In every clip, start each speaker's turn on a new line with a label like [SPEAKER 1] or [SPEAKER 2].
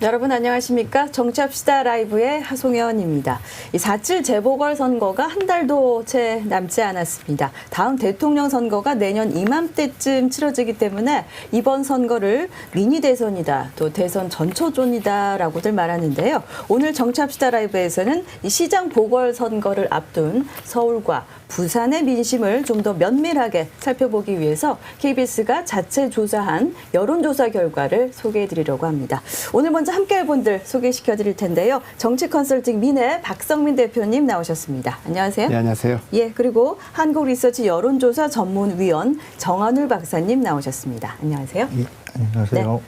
[SPEAKER 1] 여러분 안녕하십니까? 정치합시다 라이브의 하송연입니다. 이 4.7 재보궐선거가 한 달도 채 남지 않았습니다. 다음 대통령 선거가 내년 이맘때쯤 치러지기 때문에 이번 선거를 미니 대선이다, 또 대선 전초전이다라고들 말하는데요. 오늘 정치합시다 라이브에서는 이 시장 보궐선거를 앞둔 서울과 부산의 민심을 좀 더 면밀하게 살펴보기 위해서 KBS가 자체 조사한 여론조사 결과를 소개해드리려고 합니다. 오늘 먼저 함께할 분들 소개시켜드릴 텐데요. 정치컨설팅 민의 박성민 대표님 나오셨습니다. 안녕하세요.
[SPEAKER 2] 네, 안녕하세요.
[SPEAKER 1] 예, 그리고 한국리서치 여론조사 전문위원 정한울 박사님 나오셨습니다. 안녕하세요.
[SPEAKER 2] 예, 안녕하세요.
[SPEAKER 1] 네.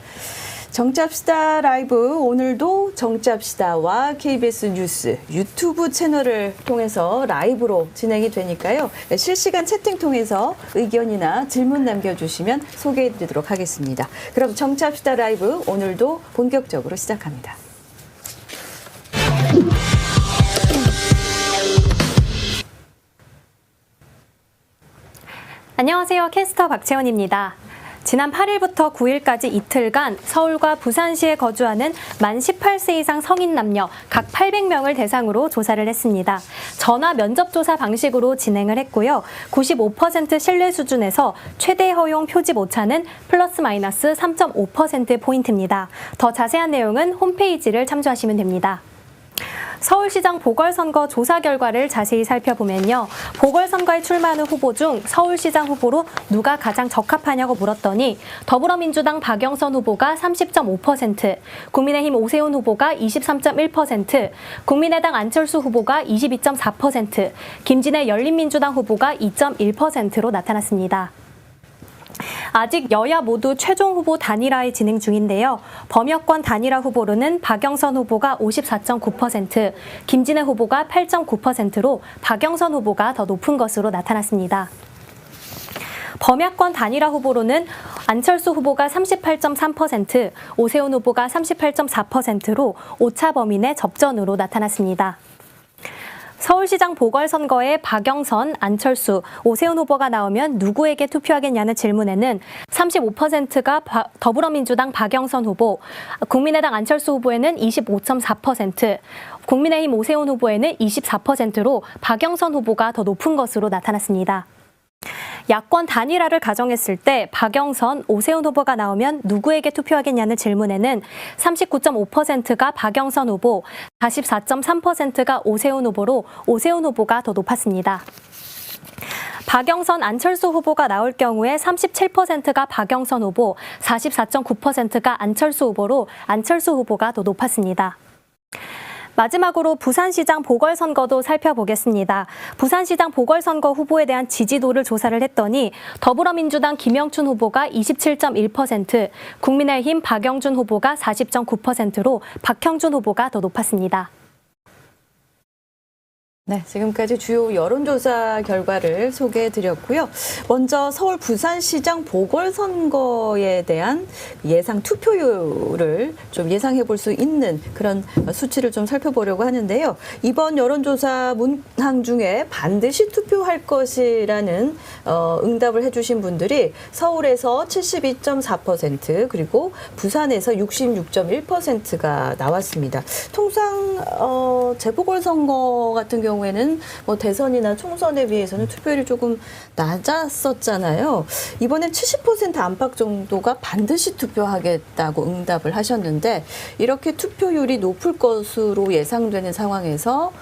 [SPEAKER 1] 정치합시다 라이브, 오늘도 정치합시다와 KBS 뉴스 유튜브 채널을 통해서 라이브로 진행이 되니까요. 실시간 채팅 통해서 의견이나 질문 남겨주시면 소개해드리도록 하겠습니다. 그럼 정치합시다 라이브 오늘도 본격적으로 시작합니다.
[SPEAKER 3] 안녕하세요. 캐스터 박채원입니다. 지난 8일부터 9일까지 이틀간 서울과 부산시에 거주하는 만 18세 이상 성인 남녀 각 800명을 대상으로 조사를 했습니다. 전화 면접 조사 방식으로 진행을 했고요. 95% 신뢰 수준에서 최대 허용 표집 오차는 플러스 마이너스 3.5%포인트입니다. 더 자세한 내용은 홈페이지를 참조하시면 됩니다. 서울시장 보궐선거 조사 결과를 자세히 살펴보면요. 보궐선거에 출마하는 후보 중 서울시장 후보로 누가 가장 적합하냐고 물었더니 더불어민주당 박영선 후보가 30.5%, 국민의힘 오세훈 후보가 23.1%, 국민의당 안철수 후보가 22.4%, 김진애 열린민주당 후보가 2.1%로 나타났습니다. 아직 여야 모두 최종 후보 단일화에 진행 중인데요. 범여권 단일화 후보로는 박영선 후보가 54.9%, 김진애 후보가 8.9%로 박영선 후보가 더 높은 것으로 나타났습니다. 범야권 단일화 후보로는 안철수 후보가 38.3%, 오세훈 후보가 38.4%로 오차 범위 내 접전으로 나타났습니다. 서울시장 보궐선거에 박영선, 안철수, 오세훈 후보가 나오면 누구에게 투표하겠냐는 질문에는 35%가 더불어민주당 박영선 후보, 국민의당 안철수 후보에는 25.4%, 국민의힘 오세훈 후보에는 24%로 박영선 후보가 더 높은 것으로 나타났습니다. 야권 단일화를 가정했을 때 박영선, 오세훈 후보가 나오면 누구에게 투표하겠냐는 질문에는 39.5%가 박영선 후보, 44.3%가 오세훈 후보로 오세훈 후보가 더 높았습니다. 박영선, 안철수 후보가 나올 경우에 37%가 박영선 후보, 44.9%가 안철수 후보로 안철수 후보가 더 높았습니다. 마지막으로 부산시장 보궐선거도 살펴보겠습니다. 부산시장 보궐선거 후보에 대한 지지도를 조사를 했더니 더불어민주당 김영춘 후보가 27.1%, 국민의힘 박영준 후보가 40.9%로 박형준 후보가 더 높았습니다.
[SPEAKER 1] 네, 지금까지 주요 여론조사 결과를 소개해드렸고요. 먼저 서울 부산시장 보궐선거에 대한 예상 투표율을 좀 예상해볼 수 있는 그런 수치를 좀 살펴보려고 하는데요. 이번 여론조사 문항 중에 반드시 투표할 것이라는 응답을 해주신 분들이 서울에서 72.4% 그리고 부산에서 66.1%가 나왔습니다. 통상 재보궐선거 같은 경우에는 뭐 대선이나 총선에 비해서는 투표율이 조금 낮았었잖아요. 이번엔 70% 안팎 정도가 반드시 투표하겠다고 응답을 하셨는데 이렇게 투표율이 높을 것으로 예상되는 상황에서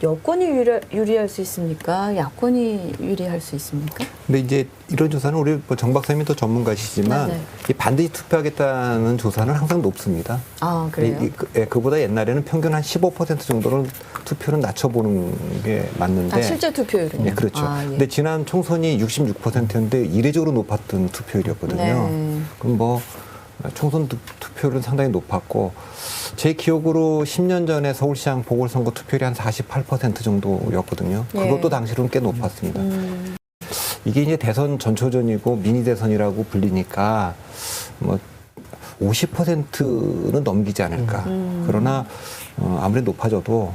[SPEAKER 1] 여권이 유리할 수 있습니까? 야권이 유리할 수 있습니까?
[SPEAKER 2] 근데 이제 이런 조사는 우리 정 박사님이 더 전문가시지만 이 반드시 투표하겠다는 조사는 항상 높습니다.
[SPEAKER 1] 아, 그래요?
[SPEAKER 2] 그보다 옛날에는 평균 한 15% 정도는 투표를 낮춰보는 게 맞는데.
[SPEAKER 1] 실제 투표율은요?
[SPEAKER 2] 네, 그렇죠.
[SPEAKER 1] 예.
[SPEAKER 2] 근데 지난 총선이 66%였는데 이례적으로 높았던 투표율이었거든요.
[SPEAKER 1] 네.
[SPEAKER 2] 그럼 뭐 총선 투표율은 상당히 높았고 제 기억으로 10년 전에 서울시장 보궐선거 투표율이 한 48% 정도였거든요. 그것도 당시로는 꽤 높았습니다. 이게 이제 대선 전초전이고 미니 대선이라고 불리니까 뭐 50%는 넘기지 않을까. 그러나 아무리 높아져도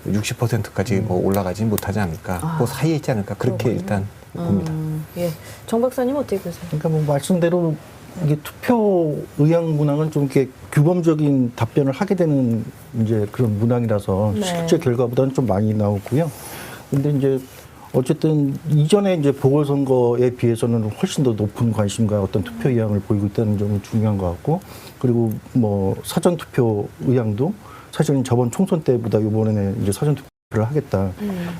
[SPEAKER 2] 60%까지 뭐 올라가지 못하지 않을까. 그 사이에 있지 않을까. 그렇게 일단 봅니다.
[SPEAKER 1] 예. 정 박사님 어떻게 보세요?
[SPEAKER 4] 그러니까 뭐 말씀대로 이게 투표 의향 문항은 좀 이렇게 규범적인 답변을 하게 되는 이제 그런 문항이라서
[SPEAKER 1] 네.
[SPEAKER 4] 실제 결과보다는 좀 많이 나오고요. 근데 이제 어쨌든 이전에 이제 보궐선거에 비해서는 훨씬 더 높은 관심과 어떤 투표 의향을 보이고 있다는 점이 중요한 것 같고, 그리고 뭐 사전 투표 의향도 사실은 저번 총선 때보다 이번에는 이제 사전 투표를 하겠다.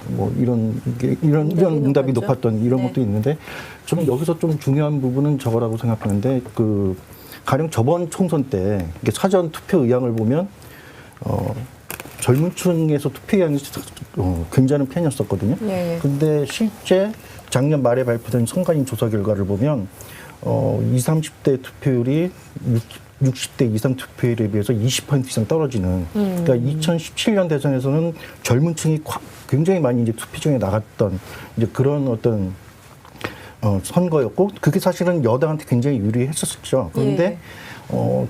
[SPEAKER 4] 뭐 이런 응답이 높았던 이런
[SPEAKER 1] 네.
[SPEAKER 4] 것도 있는데, 좀 여기서 좀 중요한 부분은 저거라고 생각하는데, 그 가령 저번 총선 때 이게 사전 투표 의향을 보면 젊은 층에서 투표 의향이 굉장히 편이었었거든요.
[SPEAKER 1] 예, 예.
[SPEAKER 4] 근데 실제 작년 말에 발표된 선관위 조사 결과를 보면 20, 30대 투표율이 60대 이상 투표율에 비해서 20% 이상 떨어지는. 그러니까 2017년 대선에서는 젊은 층이 굉장히 많이 이제 투표장에 나갔던 이제 그런 어떤 선거였고, 그게 사실은 여당한테 굉장히 유리했었죠. 그런데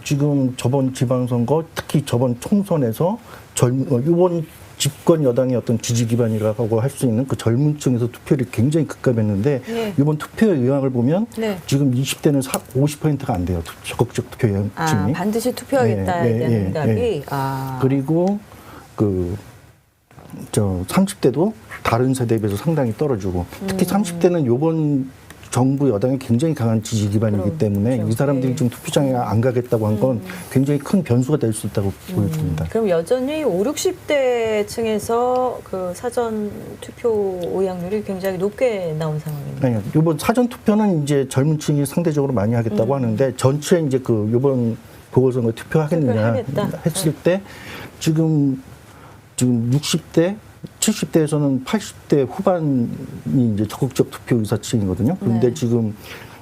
[SPEAKER 4] 지금 저번 지방선거, 특히 저번 총선에서 이번 집권 여당의 어떤 지지 기반이라고 할 수 있는 그 젊은 층에서 투표율이 굉장히 급감했는데,
[SPEAKER 1] 네.
[SPEAKER 4] 이번 투표 의향을 보면
[SPEAKER 1] 네.
[SPEAKER 4] 지금 20대는 50%가 안 돼요. 적극적 투표 의향층이.
[SPEAKER 1] 아, 반드시 투표하겠다에 대한 응답이. 아.
[SPEAKER 4] 그리고 그 30대도 다른 세대에 비해서 상당히 떨어지고, 특히 30대는 요번 정부 여당이 굉장히 강한 지지 기반이기 때문에
[SPEAKER 1] 그렇죠.
[SPEAKER 4] 이 사람들이
[SPEAKER 1] 네.
[SPEAKER 4] 지금 투표장에 안 가겠다고 한 건 굉장히 큰 변수가 될 수 있다고 보여집니다.
[SPEAKER 1] 그럼 여전히 5, 60대 층에서 그 사전 투표 의향률이 굉장히 높게 나온 상황입니다.
[SPEAKER 4] 네, 이번 사전 투표는 이제 젊은 층이 상대적으로 많이 하겠다고 하는데, 전체 이제 그 이번 보궐선거 투표하겠느냐
[SPEAKER 1] 투표하겠다.
[SPEAKER 4] 했을 때 지금 60대 70대에서는 80대 후반이 이제 적극적 투표 의사층이거든요. 그런데
[SPEAKER 1] 네.
[SPEAKER 4] 지금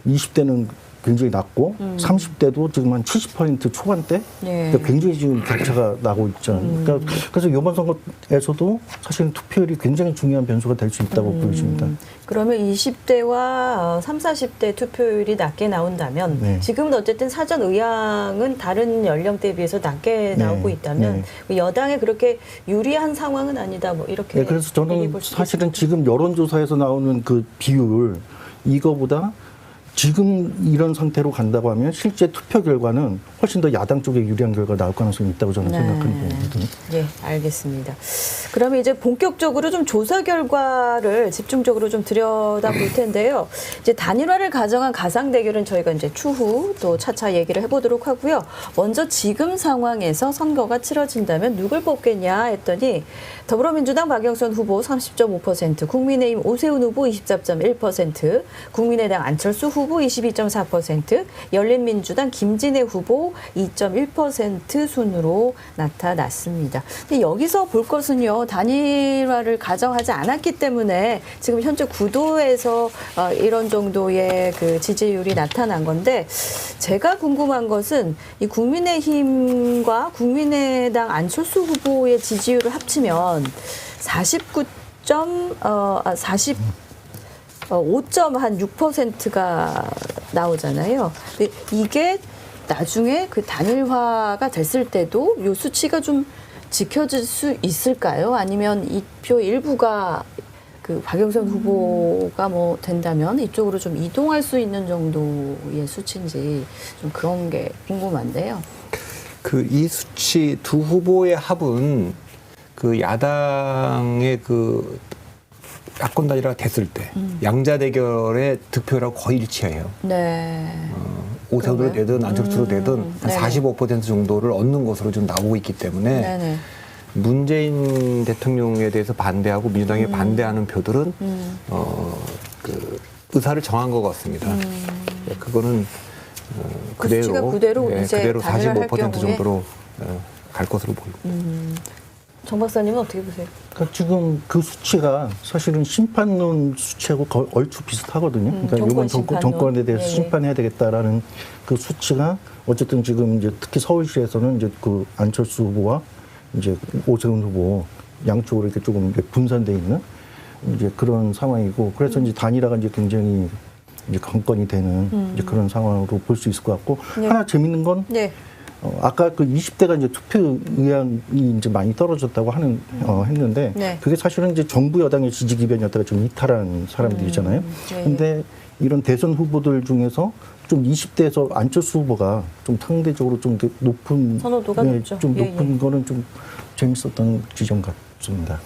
[SPEAKER 4] 20대는 굉장히 낮고 30대도 지금 한 70% 초반대.
[SPEAKER 1] 네.
[SPEAKER 4] 그러니까 굉장히 지금 격차가 나고 있죠. 그러니까 그래서 이번 선거에서도 사실은 투표율이 굉장히 중요한 변수가 될 수 있다고 보여집니다.
[SPEAKER 1] 그러면 20대와 30, 40대 투표율이 낮게 나온다면
[SPEAKER 4] 네.
[SPEAKER 1] 지금은 어쨌든 사전 의향은 다른 연령대에 비해서 낮게
[SPEAKER 4] 네.
[SPEAKER 1] 나오고 있다면 여당에 그렇게 유리한 상황은 아니다. 뭐 이렇게
[SPEAKER 4] 네, 그래서 저는
[SPEAKER 1] 얘기해 볼 수도
[SPEAKER 4] 사실은
[SPEAKER 1] 있겠습니다.
[SPEAKER 4] 지금 여론조사에서 나오는 그 비율, 이거보다 지금 이런 상태로 간다고 하면 실제 투표 결과는 훨씬 더 야당 쪽에 유리한 결과가 나올 가능성이 있다고 저는 생각하는 거거든요.
[SPEAKER 1] 네, 알겠습니다. 그러면 이제 본격적으로 좀 조사 결과를 집중적으로 좀 들여다볼 텐데요. 이제 단일화를 가정한 가상 대결은 저희가 이제 추후 또 차차 얘기를 해보도록 하고요. 먼저 지금 상황에서 선거가 치러진다면 누굴 뽑겠냐 했더니 더불어민주당 박영선 후보 30.5%, 국민의힘 오세훈 후보 24.1%, 국민의당 안철수 후보 22.4%, 열린민주당 김진애 후보 2.1% 순으로 나타났습니다. 근데 여기서 볼 것은요, 단일화를 가정하지 않았기 때문에 지금 현재 구도에서 이런 정도의 그 지지율이 나타난 건데, 제가 궁금한 것은 이 국민의힘과 국민의당 안철수 후보의 지지율을 합치면 5.6%가 나오잖아요. 근데 이게 나중에 그 단일화가 됐을 때도 이 수치가 좀 지켜질 수 있을까요? 아니면 이 표 일부가 그 박영선 후보가 뭐 된다면 이쪽으로 좀 이동할 수 있는 정도의 수치인지 좀 그런 게 궁금한데요.
[SPEAKER 2] 그 이 수치 두 후보의 합은 그 야당의 그 야권 단일화가 됐을 때 양자 대결의 득표율하고 거의 일치해요.
[SPEAKER 1] 네.
[SPEAKER 2] 오세훈으로 되든 안철수로 되든 한
[SPEAKER 1] 네네.
[SPEAKER 2] 45% 정도를 얻는 것으로 좀 나오고 있기 때문에
[SPEAKER 1] 네네.
[SPEAKER 2] 문재인 대통령에 대해서 반대하고 민주당에 반대하는 표들은 그 의사를 정한 것 같습니다. 그거는
[SPEAKER 1] 그 수치가 그대로 이제
[SPEAKER 2] 그대로
[SPEAKER 1] 단일화할
[SPEAKER 2] 45%
[SPEAKER 1] 경우에?
[SPEAKER 2] 정도로 갈 것으로 보이고.
[SPEAKER 1] 정 박사님은 어떻게 보세요?
[SPEAKER 4] 그러니까 지금 그 수치가 사실은 심판론 수치하고 얼추 비슷하거든요. 그러니까
[SPEAKER 1] 정권
[SPEAKER 4] 이번
[SPEAKER 1] 심판론.
[SPEAKER 4] 정권에 대해서
[SPEAKER 1] 예, 예.
[SPEAKER 4] 심판해야 되겠다라는 그 수치가 어쨌든 지금 이제 특히 서울시에서는 이제 그 안철수 후보와 이제 오세훈 후보 양쪽으로 이렇게 조금 이렇게 분산돼 있는 이제 그런 상황이고, 그래서 이제 단일화가 이제 굉장히 이제 관건이 되는 이제 그런 상황으로 볼 수 있을 것 같고,
[SPEAKER 1] 네.
[SPEAKER 4] 하나 재밌는 건
[SPEAKER 1] 네.
[SPEAKER 4] 아까 그 20대가 이제 투표 의향이 이제 많이 떨어졌다고 했는데,
[SPEAKER 1] 네.
[SPEAKER 4] 그게 사실은 이제 정부 여당의 지지 기반이었다가 좀 이탈한 사람들이잖아요.
[SPEAKER 1] 예, 예.
[SPEAKER 4] 근데 이런 대선 후보들 중에서 좀 20대에서 안철수 후보가 좀 상대적으로 좀 높은
[SPEAKER 1] 선호도가 높죠.
[SPEAKER 4] 좀
[SPEAKER 1] 예,
[SPEAKER 4] 높은 거는 좀 재밌었던 지점 같습니다.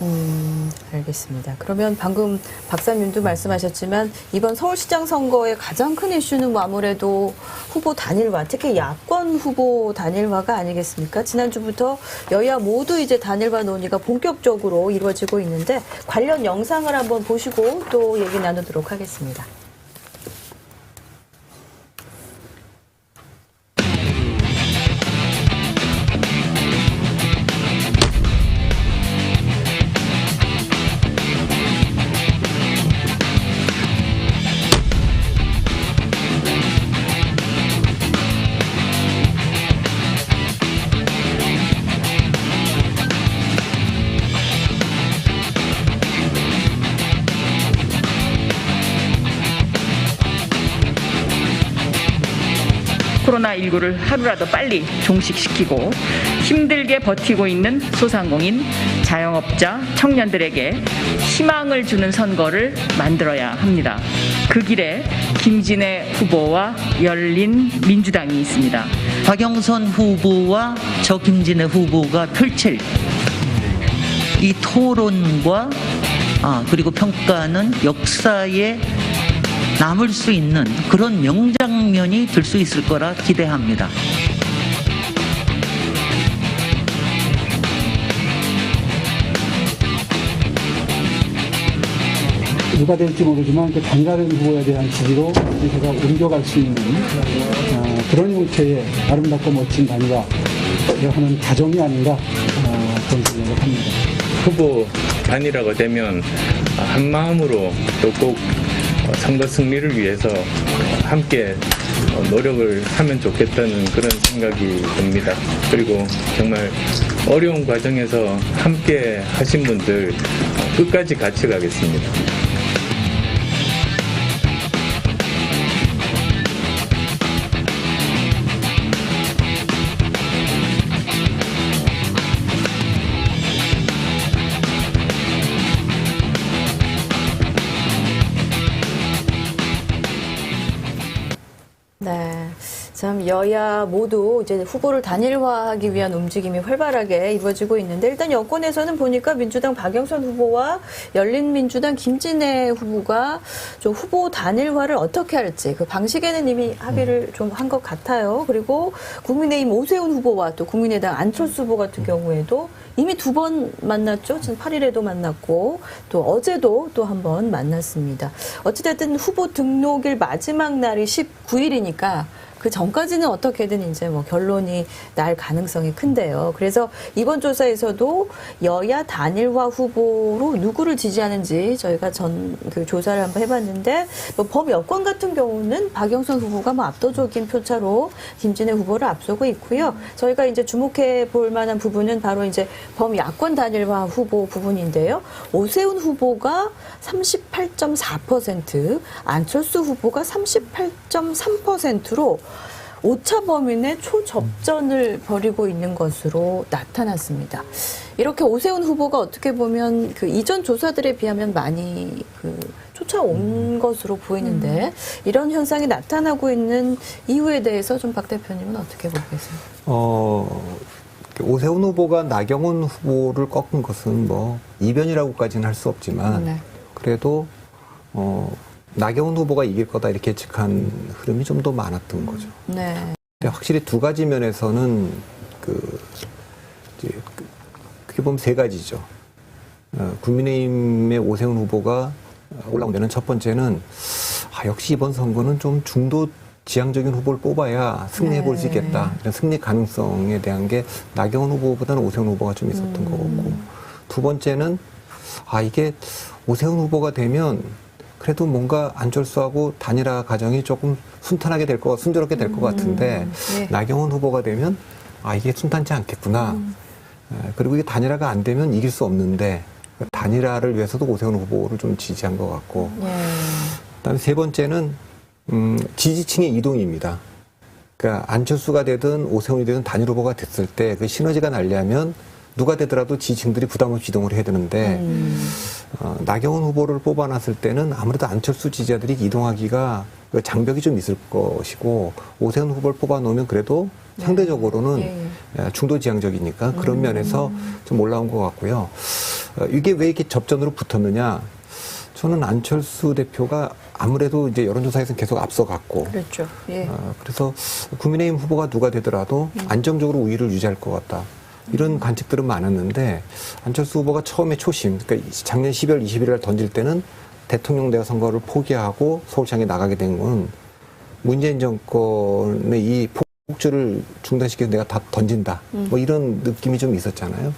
[SPEAKER 1] 알겠습니다. 그러면 방금 박사님도 말씀하셨지만 이번 서울시장 선거의 가장 큰 이슈는 뭐 아무래도 후보 단일화, 특히 야권 후보 단일화가 아니겠습니까? 지난주부터 여야 모두 이제 단일화 논의가 본격적으로 이루어지고 있는데 관련 영상을 한번 보시고 또 얘기 나누도록 하겠습니다.
[SPEAKER 5] 코로나19를 하루라도 빨리 종식시키고 힘들게 버티고 있는 소상공인, 자영업자, 청년들에게 희망을 주는 선거를 만들어야 합니다. 그 길에 김진애 후보와 열린민주당이 있습니다.
[SPEAKER 6] 박영선 후보와 저 김진애 후보가 펼칠 이 토론과 그리고 평가는 역사에 남을 수 있는 그런 명장면이 될 수 있을 거라 기대합니다.
[SPEAKER 7] 누가 될지 모르지만 그 단일화된 후보에 대한 지지로 제가 옮겨갈 수 있는 그런 형태의 아름답고 멋진 단일화를 하는 과정이 아닌가 그런 생각을 합니다.
[SPEAKER 8] 후보 단일화가 되면 한 마음으로 또 꼭 선거 승리를 위해서 함께 노력을 하면 좋겠다는 그런 생각이 듭니다. 그리고 정말 어려운 과정에서 함께 하신 분들 끝까지 같이 가겠습니다.
[SPEAKER 1] 네. 참 여야 모두 이제 후보를 단일화하기 위한 움직임이 활발하게 이루어지고 있는데 일단 여권에서는 보니까 민주당 박영선 후보와 열린민주당 김진애 후보가 좀 후보 단일화를 어떻게 할지 그 방식에는 이미 합의를 좀 한 것 같아요. 그리고 국민의힘 오세훈 후보와 또 국민의당 안철수 후보 같은 경우에도 이미 2번 만났죠. 지금 8일에도 만났고 또 어제도 또 한 번 만났습니다. 어찌됐든 후보 등록일 마지막 날이 19일이니까 그 전까지는 어떻게든 이제 뭐 결론이 날 가능성이 큰데요. 그래서 이번 조사에서도 여야 단일화 후보로 누구를 지지하는지 저희가 그 조사를 한번 해봤는데 뭐 범여권 같은 경우는 박영선 후보가 뭐 압도적인 표차로 김진애 후보를 앞서고 있고요. 저희가 이제 주목해 볼 만한 부분은 바로 이제 범야권 단일화 후보 부분인데요. 오세훈 후보가 38.4%, 안철수 후보가 38.3%로 오차 범인의 초접전을 벌이고 있는 것으로 나타났습니다. 이렇게 오세훈 후보가 어떻게 보면 그 이전 조사들에 비하면 많이 쫓아온 것으로 보이는데 이런 현상이 나타나고 있는 이유에 대해서 좀 박 대표님은 어떻게 보고 계세요?
[SPEAKER 2] 오세훈 후보가 나경원 후보를 꺾은 것은 뭐 이변이라고까지는 할 수 없지만
[SPEAKER 1] 네.
[SPEAKER 2] 그래도 나경원 후보가 이길 거다 이렇게 예측한 흐름이 좀 더 많았던 거죠.
[SPEAKER 1] 네.
[SPEAKER 2] 근데 확실히 두 가지 면에서는 크게 보면 세 가지죠. 국민의힘의 오세훈 후보가 올라온 데는 첫 번째는 역시 이번 선거는 좀 중도 지향적인 후보를 뽑아야 승리해 볼 수 있겠다. 이런 승리 가능성에 대한 게 나경원 후보보다는 오세훈 후보가 좀 있었던 거고. 두 번째는 이게 오세훈 후보가 되면 그래도 뭔가 안철수하고 단일화 과정이 조금 순탄하게 순조롭게 될 것 같은데
[SPEAKER 1] 네.
[SPEAKER 2] 나경원 후보가 되면 이게 순탄치 않겠구나. 그리고 이게 단일화가 안 되면 이길 수 없는데 단일화를 위해서도 오세훈 후보를 좀 지지한 것 같고. 그다음에 세 번째는 지지층의 이동입니다. 그러니까 안철수가 되든 오세훈이 되든 단일 후보가 됐을 때 그 시너지가 나려면 누가 되더라도 지지층들이 부담 없이 이동을 해야 되는데 나경원 후보를 뽑아놨을 때는 아무래도 안철수 지지자들이 이동하기가 장벽이 좀 있을 것이고 오세훈 후보를 뽑아놓으면 그래도 상대적으로는 중도지향적이니까 그런 면에서 좀 올라온 것 같고요. 이게 왜 이렇게 접전으로 붙었느냐? 저는 안철수 대표가 아무래도 이제 여론조사에서는 계속 앞서갔고,
[SPEAKER 1] 그렇죠. 예.
[SPEAKER 2] 그래서 국민의힘 후보가 누가 되더라도 안정적으로 우위를 유지할 것 같다. 이런 관측들은 많았는데 안철수 후보가 처음에 초심, 그러니까 작년 12월 20일 날 던질 때는 대통령 선거를 포기하고 서울시장에 나가게 된 건 문재인 정권의 이 폭주를 중단시켜서 내가 다 던진다. 뭐 이런 느낌이 좀 있었잖아요.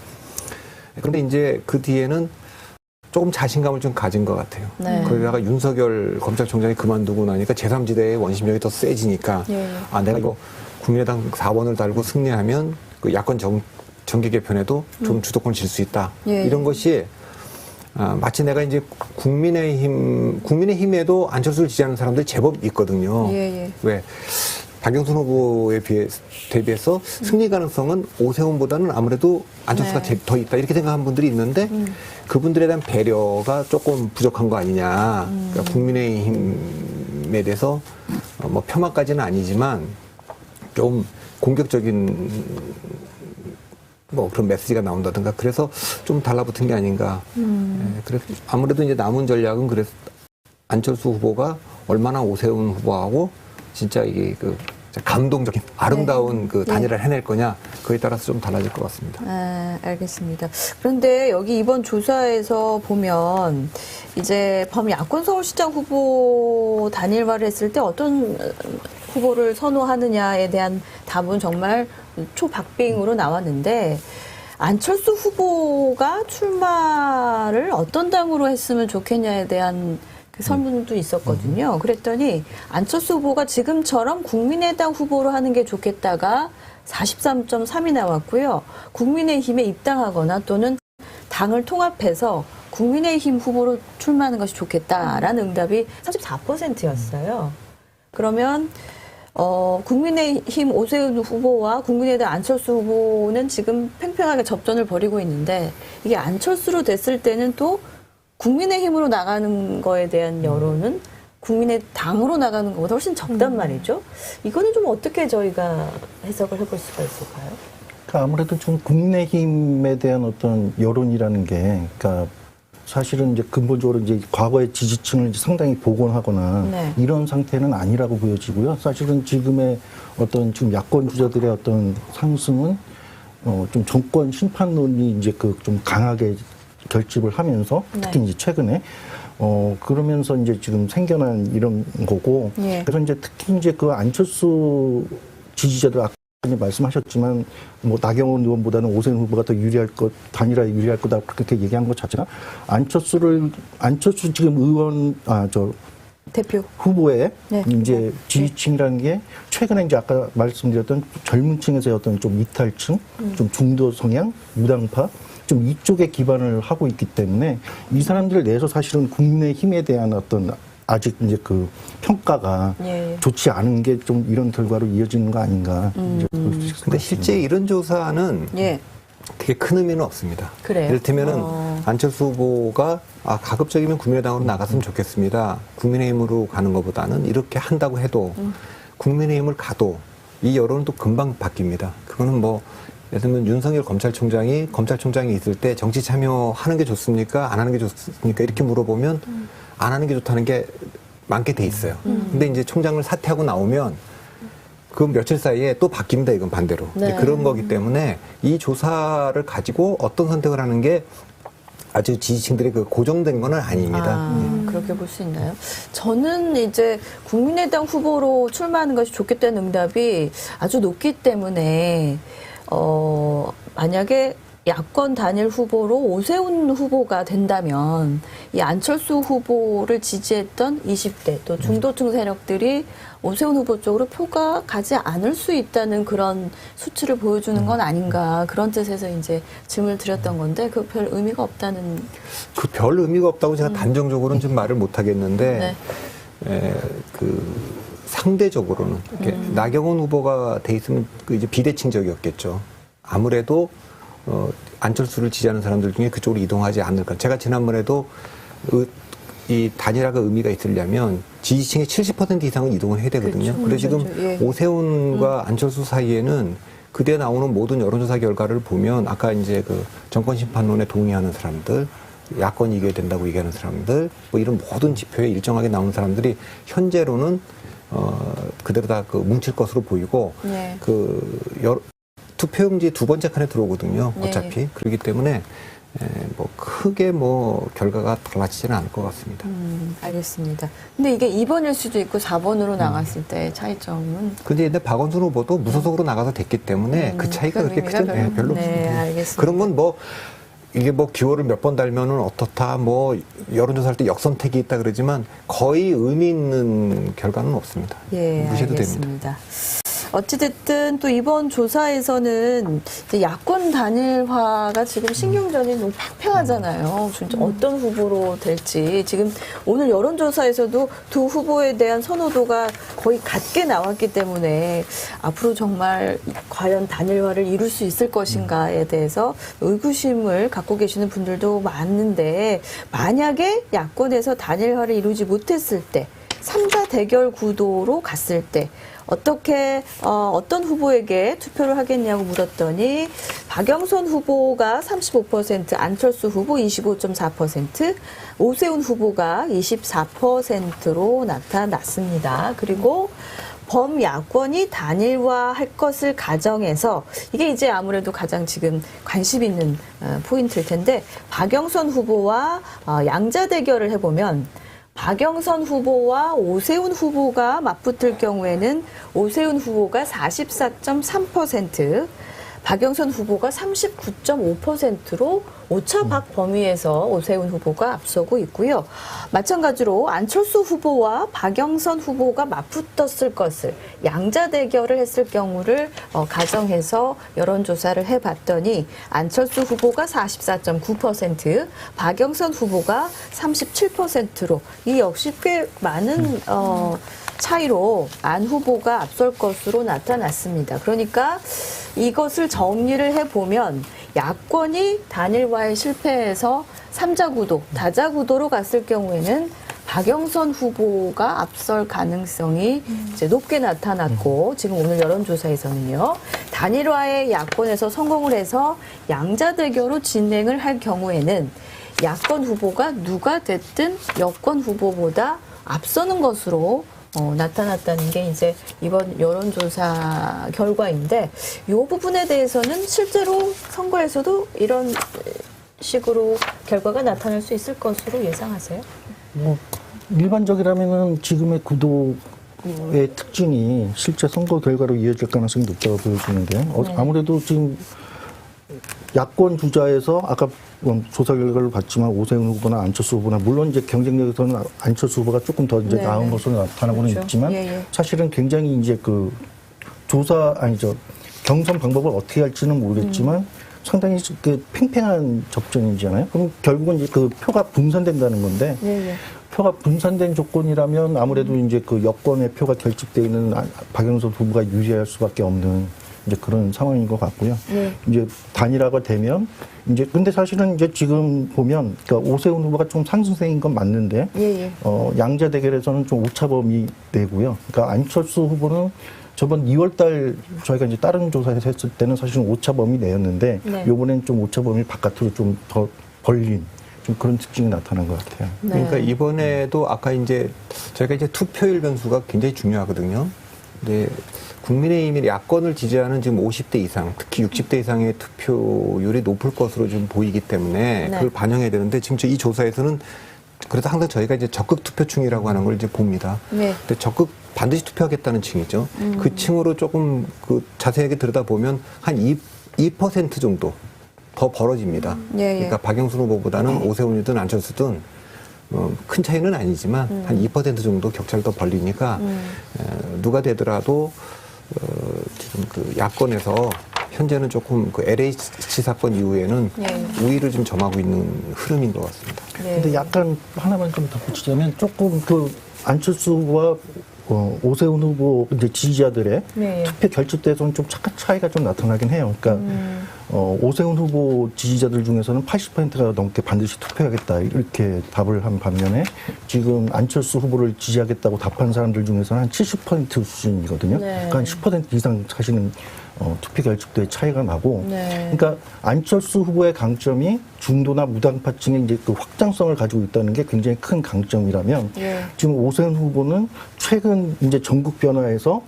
[SPEAKER 2] 그런데 이제 그 뒤에는 조금 자신감을 좀 가진 것 같아요.
[SPEAKER 1] 네.
[SPEAKER 2] 거기다가 윤석열 검찰총장이 그만두고 나니까 제3지대의 원심력이 더 세지니까 내가 이거 국민의당 4번을 달고 승리하면 그 야권 정계 개편에도 좀 주도권을 질 수 있다. 이런 것이 마치 내가 이제 국민의힘에도 안철수를 지지하는 사람들이 제법 있거든요. 왜? 박영선 후보에 대비해서 승리 가능성은 오세훈보다는 아무래도 안철수가 더 있다. 이렇게 생각하는 분들이 있는데 그분들에 대한 배려가 조금 부족한 거 아니냐. 그러니까 국민의힘에 대해서 뭐 폄하까지는 아니지만 좀 공격적인 뭐 그런 메시지가 나온다든가 그래서 좀 달라붙은 게 아닌가. 그래서 아무래도 이제 남은 전략은 그래서 안철수 후보가 얼마나 오세훈 후보하고 진짜 이게 그 감동적인 아름다운 그 단일화를 해낼 거냐 그에 따라서 좀 달라질 것 같습니다.
[SPEAKER 1] 알겠습니다. 그런데 여기 이번 조사에서 보면 이제 범야권 서울시장 후보 단일화를 했을 때 어떤 후보를 선호하느냐에 대한 답은 정말 초박빙으로 나왔는데 안철수 후보가 출마를 어떤 당으로 했으면 좋겠냐에 대한 그 설문도 있었거든요. 그랬더니 안철수 후보가 지금처럼 국민의당 후보로 하는 게 좋겠다가 43.3이 나왔고요. 국민의힘에 입당하거나 또는 당을 통합해서 국민의힘 후보로 출마하는 것이 좋겠다라는 응답이 34%였어요. 그러면 국민의힘 오세훈 후보와 국민의당 안철수 후보는 지금 팽팽하게 접전을 벌이고 있는데 이게 안철수로 됐을 때는 또 국민의힘으로 나가는 거에 대한 여론은 국민의당으로 나가는 것보다 훨씬 적단 말이죠. 이거는 좀 어떻게 저희가 해석을 해볼 수가 있을까요?
[SPEAKER 4] 그러니까 아무래도 좀 국민의힘에 대한 어떤 여론이라는 게, 그러니까 사실은 이제 근본적으로 이제 과거의 지지층을 상당히 복원하거나 이런 상태는 아니라고 보여지고요. 사실은 지금의 어떤 지금 야권 주자들의 어떤 상승은 좀 정권 심판론이 이제 그 좀 강하게 결집을 하면서 특히 이제 최근에 그러면서 이제 지금 생겨난 이런 거고 그래서 이제 특히 이제 그 안철수 지지자들 아까 말씀하셨지만 뭐 나경원 의원보다는 오세훈 후보가 더 유리할 것, 단일화에 유리할 거다 그렇게 얘기한 것 자체가 안철수 지금 의원
[SPEAKER 1] 대표
[SPEAKER 4] 후보의 이제 지지층이라는 게 최근에 이제 아까 말씀드렸던 젊은 층에서의 어떤 좀 이탈층, 좀 중도 성향, 무당파 좀 이쪽에 기반을 하고 있기 때문에 이 사람들 내에서 사실은 국민의힘에 대한 어떤 아직 이제 그 평가가 좋지 않은 게 좀 이런 결과로 이어지는 거 아닌가.
[SPEAKER 2] 근데 실제 이런 조사는 그게 큰 의미는 없습니다.
[SPEAKER 1] 그래요?
[SPEAKER 2] 이를테면은 안철수 후보가 가급적이면 국민의당으로 나갔으면 좋겠습니다. 국민의힘으로 가는 것보다는 이렇게 한다고 해도 국민의힘을 가도 이 여론은 또 금방 바뀝니다. 그거는 뭐 예를 들면 윤석열 검찰총장이 있을 때 정치 참여하는 게 좋습니까? 안 하는 게 좋습니까? 이렇게 물어보면 안 하는 게 좋다는 게 많게 돼 있어요. 근데 이제 총장을 사퇴하고 나오면 그 며칠 사이에 또 바뀝니다. 이건 반대로. 그런 거기 때문에 이 조사를 가지고 어떤 선택을 하는 게 아주 지지층들의 그 고정된 건 아닙니다.
[SPEAKER 1] 그렇게 볼 수 있나요? 저는 이제 국민의당 후보로 출마하는 것이 좋겠다는 응답이 아주 높기 때문에 만약에 야권 단일 후보로 오세훈 후보가 된다면 이 안철수 후보를 지지했던 20대 또 중도층 세력들이 오세훈 후보 쪽으로 표가 가지 않을 수 있다는 그런 수치를 보여주는 건 아닌가 그런 뜻에서 이제 질문을 드렸던 건데 그 별 의미가 없다는.
[SPEAKER 2] 그 별 의미가 없다고 제가 단정적으로는 좀 말을 못 하겠는데 상대적으로는 이렇게 나경원 후보가 돼 있으면 그 이제 비대칭적이었겠죠. 아무래도 안철수를 지지하는 사람들 중에 그쪽으로 이동하지 않을까. 제가 지난번에도 이 단일화가 의미가 있으려면 지지층의 70% 이상은 이동을 해야 되거든요.
[SPEAKER 1] 그렇죠.
[SPEAKER 2] 그래서 지금
[SPEAKER 1] 그렇죠. 예.
[SPEAKER 2] 오세훈과 안철수 사이에는 그때 나오는 모든 여론조사 결과를 보면 아까 이제 그 정권 심판론에 동의하는 사람들, 야권이 이겨야 된다고 얘기하는 사람들, 뭐 이런 모든 지표에 일정하게 나오는 사람들이 현재로는 그대로 다 그 뭉칠 것으로 보이고
[SPEAKER 1] 네.
[SPEAKER 2] 투표용지 두 번째 칸에 들어오거든요.
[SPEAKER 1] 네.
[SPEAKER 2] 어차피 그렇기 때문에 뭐 크게 뭐 결과가 달라지지는 않을 것 같습니다.
[SPEAKER 1] 알겠습니다. 근데 이게 2번일 수도 있고 4번으로 나갔을 때의 차이점은
[SPEAKER 2] 근데 박원순 후보도 무소속으로 나가서 됐기 때문에 그 차이가 그렇게 크지 별로
[SPEAKER 1] 네,
[SPEAKER 2] 없습니다.
[SPEAKER 1] 알겠습니다.
[SPEAKER 2] 그런 건 뭐 이게 뭐 기호를 몇 번 달면은 어떻다 뭐 여론조사할 때 역선택이 있다 그러지만 거의 의미 있는 결과는 없습니다.
[SPEAKER 1] 예,
[SPEAKER 2] 무시해도 됩니다.
[SPEAKER 1] 알겠습니다. 어찌됐든 또 이번 조사에서는 이제 야권 단일화가 지금 신경전이 너무 팽팽하잖아요. 진짜 어떤 후보로 될지. 지금 오늘 여론조사에서도 두 후보에 대한 선호도가 거의 같게 나왔기 때문에 앞으로 정말 과연 단일화를 이룰 수 있을 것인가에 대해서 의구심을 갖고 계시는 분들도 많은데 만약에 야권에서 단일화를 이루지 못했을 때 3자 대결 구도로 갔을 때 어떤 후보에게 투표를 하겠냐고 물었더니 박영선 후보가 35%, 안철수 후보 25.4%, 오세훈 후보가 24%로 나타났습니다. 그리고 범야권이 단일화할 것을 가정해서 이게 이제 아무래도 가장 지금 관심 있는 포인트일 텐데 박영선 후보와 양자 대결을 해보면 박영선 후보와 오세훈 후보가 맞붙을 경우에는 오세훈 후보가 44.3%, 박영선 후보가 39.5%로 오차박 범위에서 오세훈 후보가 앞서고 있고요. 마찬가지로 안철수 후보와 박영선 후보가 맞붙었을 것을 양자 대결을 했을 경우를 가정해서 여론조사를 해봤더니 안철수 후보가 44.9%, 박영선 후보가 37%로 이 역시 꽤 많은 차이로 안 후보가 앞설 것으로 나타났습니다. 그러니까 이것을 정리를 해보면 야권이 단일화에 실패해서 3자 구도, 다자 구도로 갔을 경우에는 박영선 후보가 앞설 가능성이 이제 높게 나타났고 지금 오늘 여론조사에서는요. 단일화에 야권에서 성공을 해서 양자 대결로 진행을 할 경우에는 야권 후보가 누가 됐든 여권 후보보다 앞서는 것으로 나타났다는 게 이제 이번 여론조사 결과인데 이 부분에 대해서는 실제로 선거에서도 이런 식으로 결과가 나타날 수 있을 것으로 예상하세요?
[SPEAKER 4] 뭐 일반적이라면은 지금의 구도의 특징이 실제 선거 결과로 이어질 가능성이 높다고 보여지는데 아무래도 지금 야권 주자에서 아까 조사 결과를 봤지만 오세훈 후보나 안철수 후보나 물론 이제 경쟁력에서는 안철수 후보가 조금 더 이제 나은 것으로 나타나고는
[SPEAKER 1] 그렇죠.
[SPEAKER 4] 있지만 사실은 굉장히 이제 그 경선 방법을 어떻게 할지는 모르겠지만 상당히 그 팽팽한 접전이잖아요. 그럼 결국은 이제 그 표가 분산된다는 건데 표가 분산된 조건이라면 아무래도 이제 그 여권의 표가 결집되어 있는 박영선 후보가 유리할 수밖에 없는 이제 그런 상황인 것 같고요. 이제 단일화가 되면 이제 근데 사실은 이제 지금 보면 그러니까 오세훈 후보가 좀 상승세인 건 맞는데 양자 대결에서는 좀 오차범위 내고요. 그러니까 안철수 후보는 저번 2월달 저희가 이제 다른 조사에서 했을 때는 사실은 오차범위 내였는데 이번엔 좀 오차범위 바깥으로 좀 더 벌린 좀 그런 특징이 나타난 것 같아요.
[SPEAKER 2] 그러니까 이번에도 아까 이제 저희가 이제 투표율 변수가 굉장히 중요하거든요. 근데 국민의힘이 야권을 지지하는 지금 50대 이상, 특히 60대 이상의 투표율이 높을 것으로 좀 보이기 때문에 그걸 반영해야 되는데 지금 이 조사에서는 그래도 항상 저희가 이제 적극 투표층이라고 하는 걸 이제 봅니다. 근데 적극 반드시 투표하겠다는 층이죠. 그 층으로 조금 그 자세하게 들여다보면 한 2% 정도 더 벌어집니다. 그러니까 박영순 후보보다는 오세훈이든 안철수든 큰 차이는 아니지만 한 2% 정도 격차를 더 벌리니까 누가 되더라도 지금 그 야권에서 현재는 조금 그 LH 사건 이후에는 우위를 좀 점하고 있는 흐름인 것 같습니다.
[SPEAKER 4] 근데 약간 하나만 좀 덧붙이자면 조금 그 안철수 후보와 오세훈 후보 이제 지지자들의 투표 결집대에서는 좀 차이가 좀 나타나긴 해요. 그러니까 오세훈 후보 지지자들 중에서는 80%가 넘게 반드시 투표하겠다 이렇게 답을 한 반면에 지금 안철수 후보를 지지하겠다고 답한 사람들 중에서는 한 70% 수준이거든요.
[SPEAKER 1] 네.
[SPEAKER 4] 그러니까 한 10% 이상 사실은 투표 결집도의 차이가 나고,
[SPEAKER 1] 네.
[SPEAKER 4] 그러니까 안철수 후보의 강점이 중도나 무당파층의 이제 그 확장성을 가지고 있다는 게 굉장히 큰 강점이라면,
[SPEAKER 1] 예.
[SPEAKER 4] 지금 오세훈 후보는 최근 이제 전국 변화에서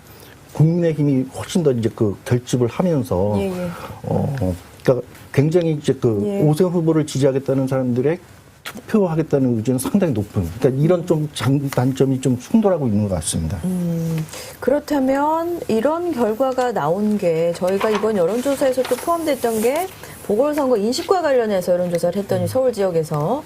[SPEAKER 4] 국민의힘이 훨씬 더 이제 그 결집을 하면서,
[SPEAKER 1] 예, 예.
[SPEAKER 4] 그러니까 굉장히 이제 그
[SPEAKER 1] 예.
[SPEAKER 4] 오세훈 후보를 지지하겠다는 사람들의 투표하겠다는 의지는 상당히 높은, 그러니까 이런 좀 장단점이 좀 충돌하고 있는 것 같습니다.
[SPEAKER 1] 그렇다면 이런 결과가 나온 게 저희가 이번 여론조사에서 또 포함됐던 게 보궐선거 인식과 관련해서 여론조사를 했더니 서울 지역에서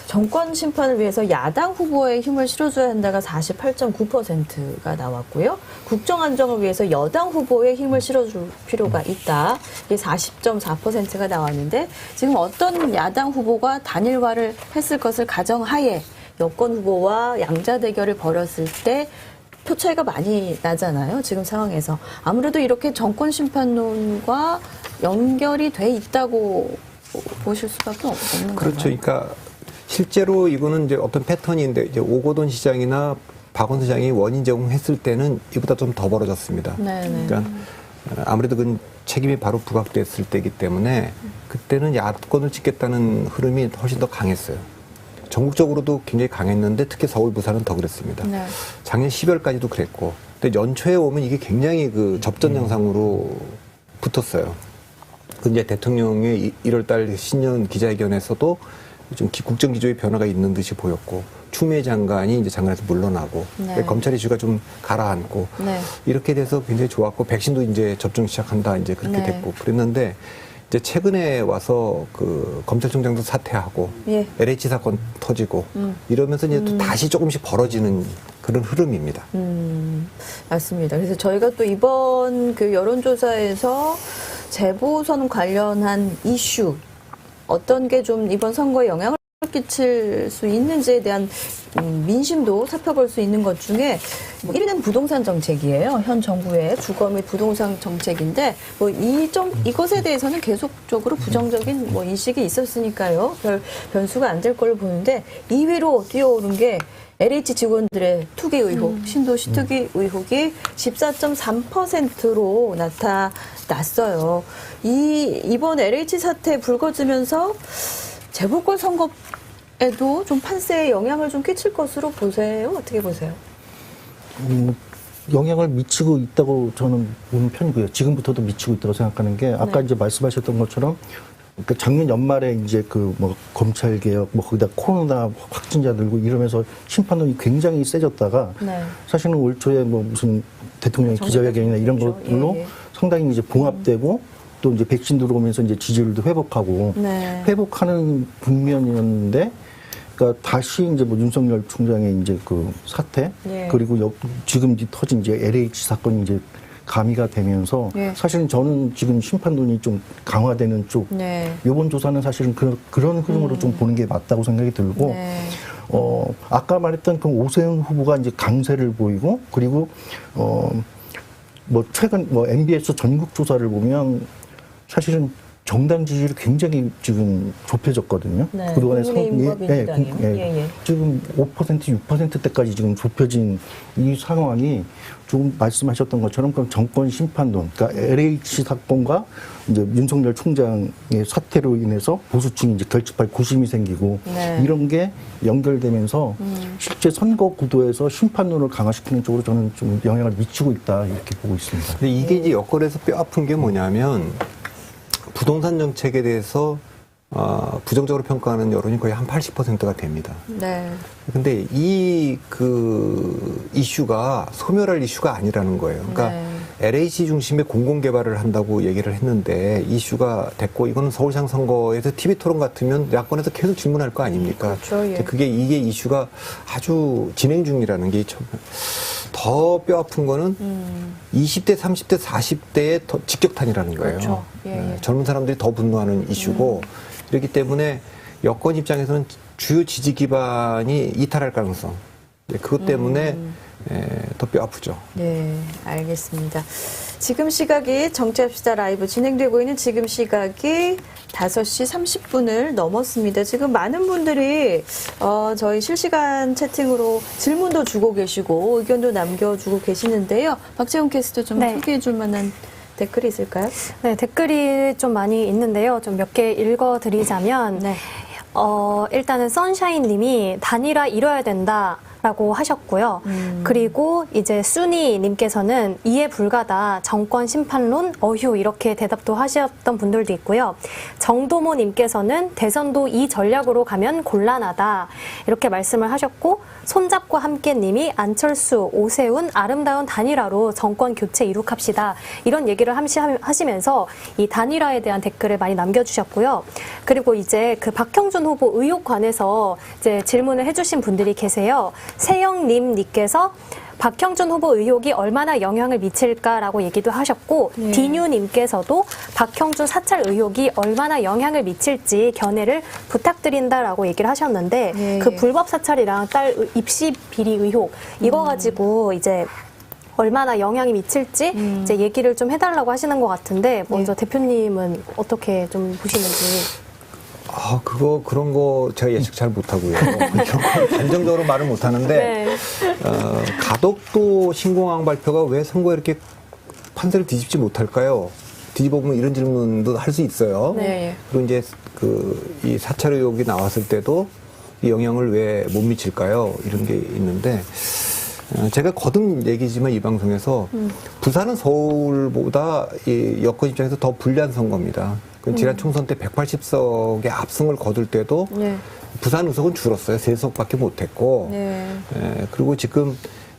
[SPEAKER 1] 정권 심판을 위해서 야당 후보의 힘을 실어줘야 한다가 48.9%가 나왔고요. 국정 안정을 위해서 여당 후보의 힘을 실어줄 필요가 있다. 이게 40.4%가 나왔는데 지금 어떤 야당 후보가 단일화를 했을 것을 가정하에 여권 후보와 양자 대결을 벌였을 때 표 차이가 많이 나잖아요. 지금 상황에서. 아무래도 이렇게 정권 심판론과 연결이 돼 있다고 보실 수밖에 없는 거죠.
[SPEAKER 2] 그렇죠. 그러니까 실제로 이거는 이제 어떤 패턴인데 이제 오거돈 시장이나 박원순 시장이 원인 제공했을 때는 이보다 좀 더 벌어졌습니다.
[SPEAKER 1] 네네.
[SPEAKER 2] 그러니까 아무래도 그 책임이 바로 부각됐을 때이기 때문에 그때는 야권을 찍겠다는 흐름이 훨씬 더 강했어요. 전국적으로도 굉장히 강했는데 특히 서울, 부산은 더 그랬습니다.
[SPEAKER 1] 네.
[SPEAKER 2] 작년 12월까지도 그랬고, 근데 연초에 오면 이게 굉장히 그 접전 양상으로 붙었어요. 그 이제 대통령의 1월달 신년 기자회견에서도 좀 국정 기조의 변화가 있는 듯이 보였고, 추미애 장관이 이제 장관에서 물러나고,
[SPEAKER 1] 네.
[SPEAKER 2] 검찰 이슈가 좀 가라앉고,
[SPEAKER 1] 네.
[SPEAKER 2] 이렇게 돼서 굉장히 좋았고, 백신도 이제 접종 시작한다, 이제 그렇게
[SPEAKER 1] 네.
[SPEAKER 2] 됐고, 그랬는데, 이제 최근에 와서 그 검찰총장도 사퇴하고,
[SPEAKER 1] 예.
[SPEAKER 2] LH 사건 터지고, 이러면서 이제 또 다시 조금씩 벌어지는 그런 흐름입니다.
[SPEAKER 1] 맞습니다. 그래서 저희가 또 이번 그 여론조사에서 재보선 관련한 이슈, 어떤 게 좀 이번 선거에 영향을 끼칠 수 있는지에 대한 민심도 살펴볼 수 있는 것 중에 1위는 부동산 정책이에요. 현 정부의 주거 및 부동산 정책인데 뭐 이것에 대해서는 계속적으로 부정적인 뭐 인식이 있었으니까요. 별 변수가 안 될 걸로 보는데 2위로 뛰어오른 게 LH 직원들의 투기 의혹, 신도시 투기 의혹이 14.3%로 나타났어요. 이번 LH 사태 불거지면서 재보궐 선거에도 좀 판세에 영향을 좀 끼칠 것으로 보세요? 어떻게 보세요?
[SPEAKER 4] 영향을 미치고 있다고 저는 보는 편이고요. 지금부터도 미치고 있다고 생각하는 게 아까
[SPEAKER 1] 네.
[SPEAKER 4] 이제 말씀하셨던 것처럼 그러니까 작년 연말에 이제 그 뭐 검찰 개혁 뭐 거기다 코로나 확진자 늘고 이러면서 심판론이 굉장히 세졌다가
[SPEAKER 1] 네.
[SPEAKER 4] 사실은 올 초에 뭐 무슨 대통령 기자회견이나 이런
[SPEAKER 1] 그렇죠.
[SPEAKER 4] 것들로
[SPEAKER 1] 예, 예.
[SPEAKER 4] 상당히 이제 봉합되고 또 이제 백신 들어오면서 이제 지지율도 회복하고
[SPEAKER 1] 네.
[SPEAKER 4] 회복하는 국면이었는데 그러니까 다시 이제 뭐 윤석열 총장의 이제 그 사태
[SPEAKER 1] 예.
[SPEAKER 4] 그리고 지금 이제 터진 이제 LH 사건이 이제 가미가 되면서
[SPEAKER 1] 예.
[SPEAKER 4] 사실은 저는 지금 심판론이 좀 강화되는 쪽
[SPEAKER 1] 네.
[SPEAKER 4] 이번 조사는 사실은 그런 흐름으로 좀 보는 게 맞다고 생각이 들고
[SPEAKER 1] 네.
[SPEAKER 4] 아까 말했던 그 오세훈 후보가 이제 강세를 보이고 그리고 뭐 최근 뭐 MBS 전국 조사를 보면 사실은 정당 지지율이 굉장히 지금 좁혀졌거든요.
[SPEAKER 1] 네.
[SPEAKER 4] 그동안에
[SPEAKER 1] 국민의힘과 민주당이요? 예.
[SPEAKER 4] 지금 5% 6%대까지 지금 좁혀진 이 상황이 조금 말씀하셨던 것처럼 그럼 정권 심판론, 그러니까 LH 사건과 이제 윤석열 총장의 사태로 인해서 보수층이 이제 결집할 고심이 생기고
[SPEAKER 1] 네.
[SPEAKER 4] 이런 게 연결되면서 실제 선거 구도에서 심판론을 강화시키는 쪽으로 저는 좀 영향을 미치고 있다 이렇게 보고 있습니다.
[SPEAKER 2] 근데 이게 이제 여권에서 뼈 아픈 게 뭐냐면 부동산 정책에 대해서 부정적으로 평가하는 여론이 거의 한 80%가 됩니다.
[SPEAKER 1] 네.
[SPEAKER 2] 근데 그 이슈가 소멸할 이슈가 아니라는 거예요. 그러니까
[SPEAKER 1] 네.
[SPEAKER 2] LH 중심의 공공개발을 한다고 얘기를 했는데 이슈가 됐고 이거는 서울시장 선거에서 TV 토론 같으면 야권에서 계속 질문할 거 아닙니까?
[SPEAKER 1] 그렇죠, 예.
[SPEAKER 2] 이게 이슈가 아주 진행 중이라는 게 더 뼈 아픈 거는 20대, 30대, 40대의 더 직격탄이라는 거예요.
[SPEAKER 1] 그렇죠. 예, 예.
[SPEAKER 2] 젊은 사람들이 더 분노하는 이슈고 그렇기 때문에 여권 입장에서는 주요 지지 기반이 이탈할 가능성. 그것 때문에 더 뼈 아프죠.
[SPEAKER 1] 네, 알겠습니다. 지금 시각이 정치합시다 라이브 진행되고 있는 지금 시각이 5시 30분을 넘었습니다. 지금 많은 분들이 저희 실시간 채팅으로 질문도 주고 계시고 의견도 남겨주고 계시는데요. 박재훈 캐스터 좀
[SPEAKER 3] 네.
[SPEAKER 1] 소개해 줄 만한 댓글이 있을까요?
[SPEAKER 3] 네, 댓글이 좀 많이 있는데요. 좀 몇 개 읽어드리자면
[SPEAKER 1] 네.
[SPEAKER 3] 일단은 선샤인 님이 단일화 이뤄야 된다. 라고 하셨고요. 그리고 이제 순이 님께서는 이해 불가다, 정권 심판론, 어휴 이렇게 대답도 하셨던 분들도 있고요. 정도모 님께서는 대선도 이 전략으로 가면 곤란하다 이렇게 말씀을 하셨고, 손잡고 함께 님이 안철수, 오세훈 아름다운 단일화로 정권 교체 이룩합시다 이런 얘기를 하시면서 이 단일화에 대한 댓글을 많이 남겨주셨고요. 그리고 이제 그 박형준 후보 의혹 관해서 이제 질문을 해주신 분들이 계세요. 세영님께서 박형준 후보 의혹이 얼마나 영향을 미칠까라고 얘기도 하셨고,
[SPEAKER 1] 네.
[SPEAKER 3] 디뉴님께서도 박형준 사찰 의혹이 얼마나 영향을 미칠지 견해를 부탁드린다라고 얘기를 하셨는데,
[SPEAKER 1] 네.
[SPEAKER 3] 그 불법 사찰이랑 딸 입시 비리 의혹 이거 가지고 이제 얼마나 영향이 미칠지 이제 얘기를 좀 해달라고 하시는 것 같은데, 먼저 대표님은 어떻게 좀 보시는지.
[SPEAKER 2] 그런 거 제가 예측 잘 못하고요. 단정적으로 말을 못하는데,
[SPEAKER 3] 네.
[SPEAKER 2] 가덕도 신공항 발표가 왜 선거에 이렇게 판세를 뒤집지 못할까요? 뒤집어보면 이런 질문도 할 수 있어요.
[SPEAKER 1] 네.
[SPEAKER 2] 그리고 이제 이 사찰 의혹이 나왔을 때도 이 영향을 왜 못 미칠까요? 이런 게 있는데, 제가 거듭 얘기지만 이 방송에서 부산은 서울보다 이 여권 입장에서 더 불리한 선거입니다. 지난 총선 때 180석의 압승을 거둘 때도
[SPEAKER 1] 네.
[SPEAKER 2] 부산 의석은 줄었어요. 3석밖에 못했고,
[SPEAKER 1] 네.
[SPEAKER 2] 그리고 지금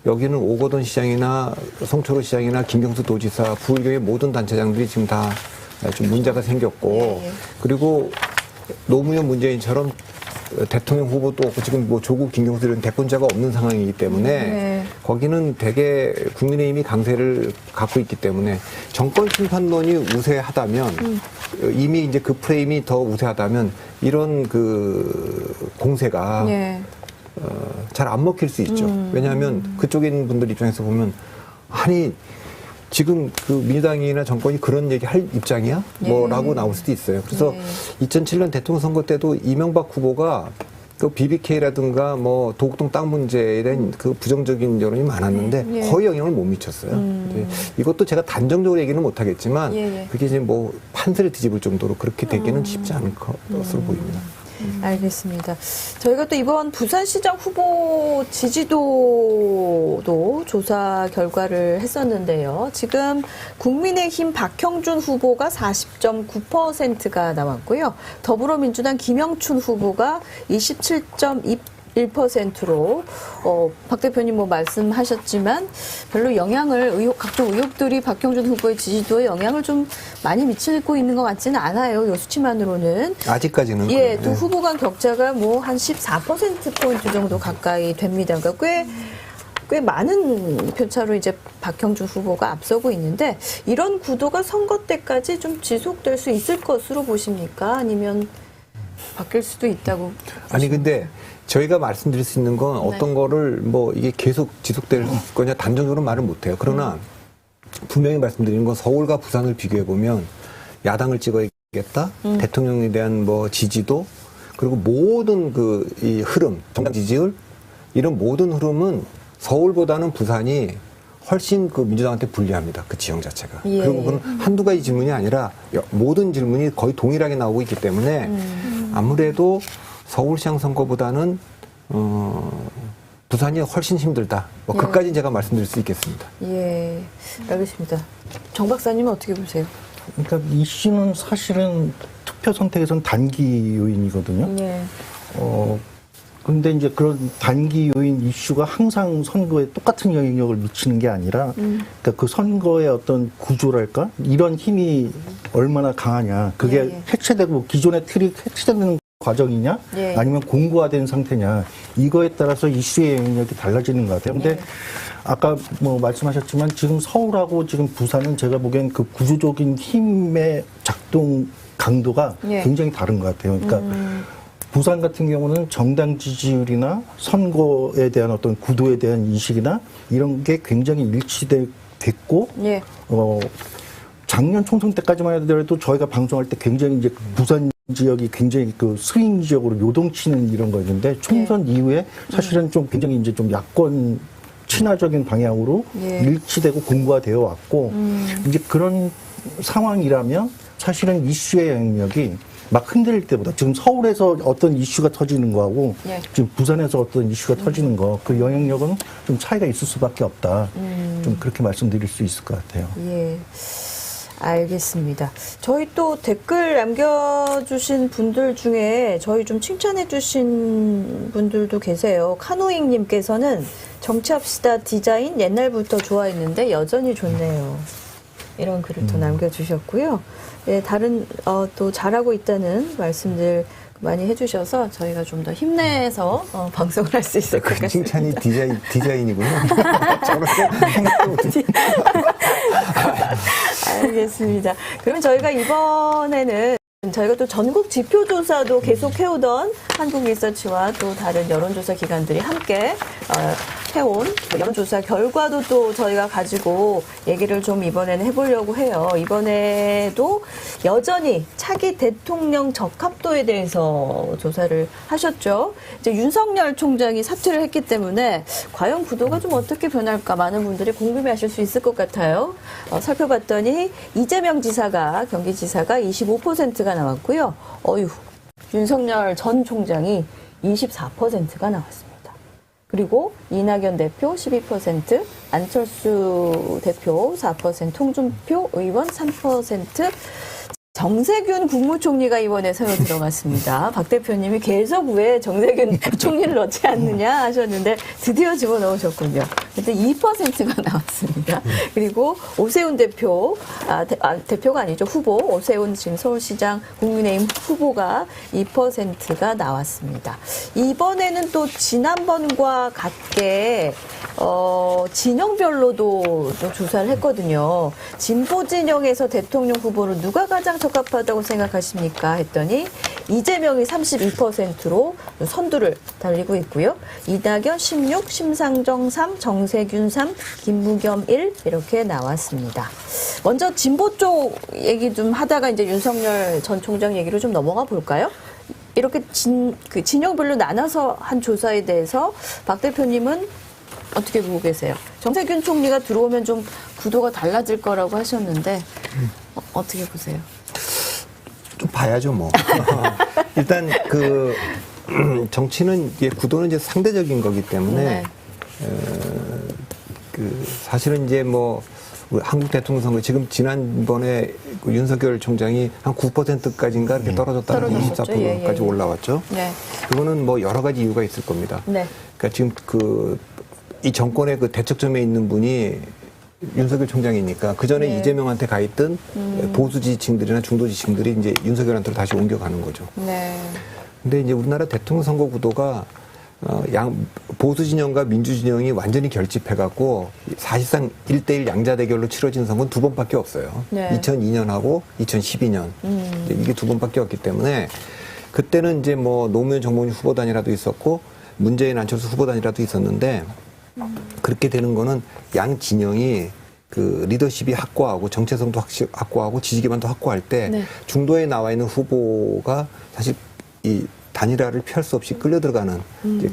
[SPEAKER 2] 여기는 오거돈 시장이나 성초로 시장이나 김경수 도지사, 부의교의 모든 단체장들이 지금 다 좀 문제가 생겼고, 그리고 노무현 문재인처럼 대통령 후보도 없고 지금 뭐 조국 김경수 이런 대권자가 없는 상황이기 때문에
[SPEAKER 1] 네.
[SPEAKER 2] 거기는 대개 국민의힘이 강세를 갖고 있기 때문에 정권 심판론이 우세하다면 이미 이제 그 프레임이 더 우세하다면 이런 그 공세가
[SPEAKER 1] 네.
[SPEAKER 2] 잘 안 먹힐 수 있죠. 왜냐하면 그쪽에 있는 분들 입장에서 보면 아니 지금 그 민주당이나 정권이 그런 얘기 할 입장이야? 뭐라고 나올 수도 있어요. 그래서 2007년 대통령 선거 때도 이명박 후보가 그 BBK라든가 뭐 도곡동 땅 문제에 대한 그 부정적인 여론이 많았는데 거의 영향을 못 미쳤어요. 이것도 제가 단정적으로 얘기는 못 하겠지만 그게 이제 뭐 판세를 뒤집을 정도로 그렇게 되기는 쉽지 않을 것으로 보입니다.
[SPEAKER 1] 알겠습니다. 저희가 또 이번 부산시장 후보 지지도도 조사 결과를 했었는데요. 지금 국민의힘 박형준 후보가 40.9%가 나왔고요. 더불어민주당 김영춘 후보가 27.1%로 박 대표님 뭐 말씀하셨지만 별로 각종 의혹들이 박형준 후보의 지지도에 영향을 좀 많이 미치고 있는 것 같지는 않아요. 요 수치만으로는.
[SPEAKER 2] 아직까지는.
[SPEAKER 1] 예,
[SPEAKER 2] 그래요.
[SPEAKER 1] 두 후보 간 격차가 뭐 한 14%포인트 정도 가까이 됩니다. 그러니까 꽤 많은 표차로 이제 박형준 후보가 앞서고 있는데, 이런 구도가 선거 때까지 좀 지속될 수 있을 것으로 보십니까? 아니면 바뀔 수도 있다고?
[SPEAKER 2] 아니 근데 저희가 말씀드릴 수 있는 건 어떤 거를 뭐 이게 계속 지속될 거냐 단정적으로 말을 못해요. 그러나 분명히 말씀드리는 건 서울과 부산을 비교해 보면 야당을 찍어야겠다, 대통령에 대한 뭐 지지도, 그리고 모든 이 흐름, 정당 지지율 이런 모든 흐름은 서울보다는 부산이 훨씬 그 민주당한테 불리합니다. 그 지형 자체가.
[SPEAKER 1] 예.
[SPEAKER 2] 그리고 그건 한두 가지 질문이 아니라 모든 질문이 거의 동일하게 나오고 있기 때문에 아무래도 서울시장 선거보다는 부산이 훨씬 힘들다. 뭐 그까지 제가 말씀드릴 수 있겠습니다.
[SPEAKER 1] 예, 알겠습니다. 정 박사님은 어떻게 보세요?
[SPEAKER 4] 그러니까 이슈는 사실은 투표 선택에선 단기 요인이거든요.
[SPEAKER 1] 예.
[SPEAKER 4] 근데 이제 그런 단기 요인 이슈가 항상 선거에 똑같은 영향력을 미치는 게 아니라, 그러니까 그 선거의 어떤 구조랄까? 이런 힘이 얼마나 강하냐. 그게 해체되고 기존의 틀이 해체되는 과정이냐? 아니면 공고화된 상태냐. 이거에 따라서 이슈의 영향력이 달라지는 것 같아요. 근데 아까 뭐 말씀하셨지만 지금 서울하고 지금 부산은 제가 보기엔 그 구조적인 힘의 작동 강도가 굉장히 다른 것 같아요. 그러니까 부산 같은 경우는 정당 지지율이나 선거에 대한 어떤 구도에 대한 인식이나 이런 게 굉장히 일치됐고,
[SPEAKER 1] 예.
[SPEAKER 4] 작년 총선 때까지만 하더라도 저희가 방송할 때 굉장히 이제 부산 지역이 굉장히 그 스윙 지역으로 요동치는 이런 거였는데 총선 이후에 사실은 좀 굉장히 이제 좀 야권 친화적인 방향으로
[SPEAKER 1] 예.
[SPEAKER 4] 일치되고 공고화되어 왔고 이제 그런 상황이라면 사실은 이슈의 영역이 막 흔들릴 때보다 지금 서울에서 어떤 이슈가 터지는 거하고
[SPEAKER 1] 예.
[SPEAKER 4] 지금 부산에서 어떤 이슈가 터지는 거 그 영향력은 좀 차이가 있을 수밖에 없다. 좀 그렇게 말씀드릴 수 있을 것 같아요.
[SPEAKER 1] 예. 알겠습니다. 저희 또 댓글 남겨주신 분들 중에 저희 좀 칭찬해주신 분들도 계세요. 카노잉님께서는 정치합시다 디자인 옛날부터 좋아했는데 여전히 좋네요. 이런 글을 또 남겨주셨고요. 예, 다른 또 잘하고 있다는 말씀들 많이 해주셔서 저희가 좀 더 힘내서 방송을 할 수 있을 것
[SPEAKER 2] 그
[SPEAKER 1] 같습니다.
[SPEAKER 2] 칭찬이 디자인이군요. 저렇게 생각도 못했어요.
[SPEAKER 1] 알겠습니다. 그럼 저희가 이번에는 저희가 또 전국 지표조사도 계속 해오던 한국리서치와 또 다른 여론조사 기관들이 함께 해온 여론조사 결과도 또 저희가 가지고 얘기를 좀 이번에는 해보려고 해요. 이번에도 여전히 차기 대통령 적합도에 대해서 조사를 하셨죠. 이제 윤석열 총장이 사퇴를 했기 때문에 과연 구도가 좀 어떻게 변할까 많은 분들이 궁금해하실 수 있을 것 같아요. 살펴봤더니 이재명 지사가 경기지사가 25%가 나왔고요. 윤석열 전 총장이 24%가 나왔습니다. 그리고 이낙연 대표 12%, 안철수 대표 4%, 홍준표 의원 3%, 정세균 국무총리가 이번에 새로 들어갔습니다. 박 대표님이 계속 왜 정세균 총리를 넣지 않느냐 하셨는데 드디어 집어넣으셨군요. 그때 2%가 나왔습니다. 그리고 오세훈 대표, 대표가 아니죠. 후보, 오세훈 지금 서울시장 국민의힘 후보가 2%가 나왔습니다. 이번에는 또 지난번과 같게 진영별로도 또 조사를 했거든요. 진보 진영에서 대통령 후보로 누가 가장 적합하다고 생각하십니까? 했더니 이재명이 32%로 선두를 달리고 있고요. 이낙연 16, 심상정 3, 정세균 3, 김무겸 1 이렇게 나왔습니다. 먼저 진보 쪽 얘기 좀 하다가 이제 윤석열 전 총장 얘기로 좀 넘어가 볼까요? 이렇게 진영별로 나눠서 한 조사에 대해서 박 대표님은 어떻게 보고 계세요? 정세균 총리가 들어오면 좀 구도가 달라질 거라고 하셨는데 어떻게 보세요?
[SPEAKER 2] 좀 봐야죠, 뭐. 일단 정치는 이제 구도는 이제 상대적인 거기 때문에 사실은 이제 뭐 한국 대통령 선거 지금 지난번에 윤석열 총장이 한 9%까지인가 이렇게 떨어졌다가 24%까지 올라왔죠.
[SPEAKER 1] 네.
[SPEAKER 2] 그거는 뭐 여러 가지 이유가 있을 겁니다.
[SPEAKER 1] 네.
[SPEAKER 2] 그러니까 지금 이 정권의 그 대척점에 있는 분이 윤석열 총장이니까 그 전에 이재명한테 가 있던 보수 지지층들이나 중도 지지층들이 이제 윤석열한테로 다시 옮겨가는 거죠.
[SPEAKER 1] 네.
[SPEAKER 2] 근데 이제 우리나라 대통령 선거 구도가 보수 진영과 민주 진영이 완전히 결집해갖고 사실상 1대1 양자 대결로 치러진 선거는 두 번밖에 없어요.
[SPEAKER 1] 네.
[SPEAKER 2] 2002년하고 2012년 이게 두 번밖에 없기 때문에 그때는 이제 뭐 노무현 정몽준 후보단이라도 있었고 문재인 안철수 후보단이라도 있었는데 그렇게 되는 거는 양 진영이 그 리더십이 확고하고 정체성도 확고하고 지지 기반도 확고할 때 중도에 나와 있는 후보가 사실 이 단일화를 피할 수 없이 끌려 들어가는 이제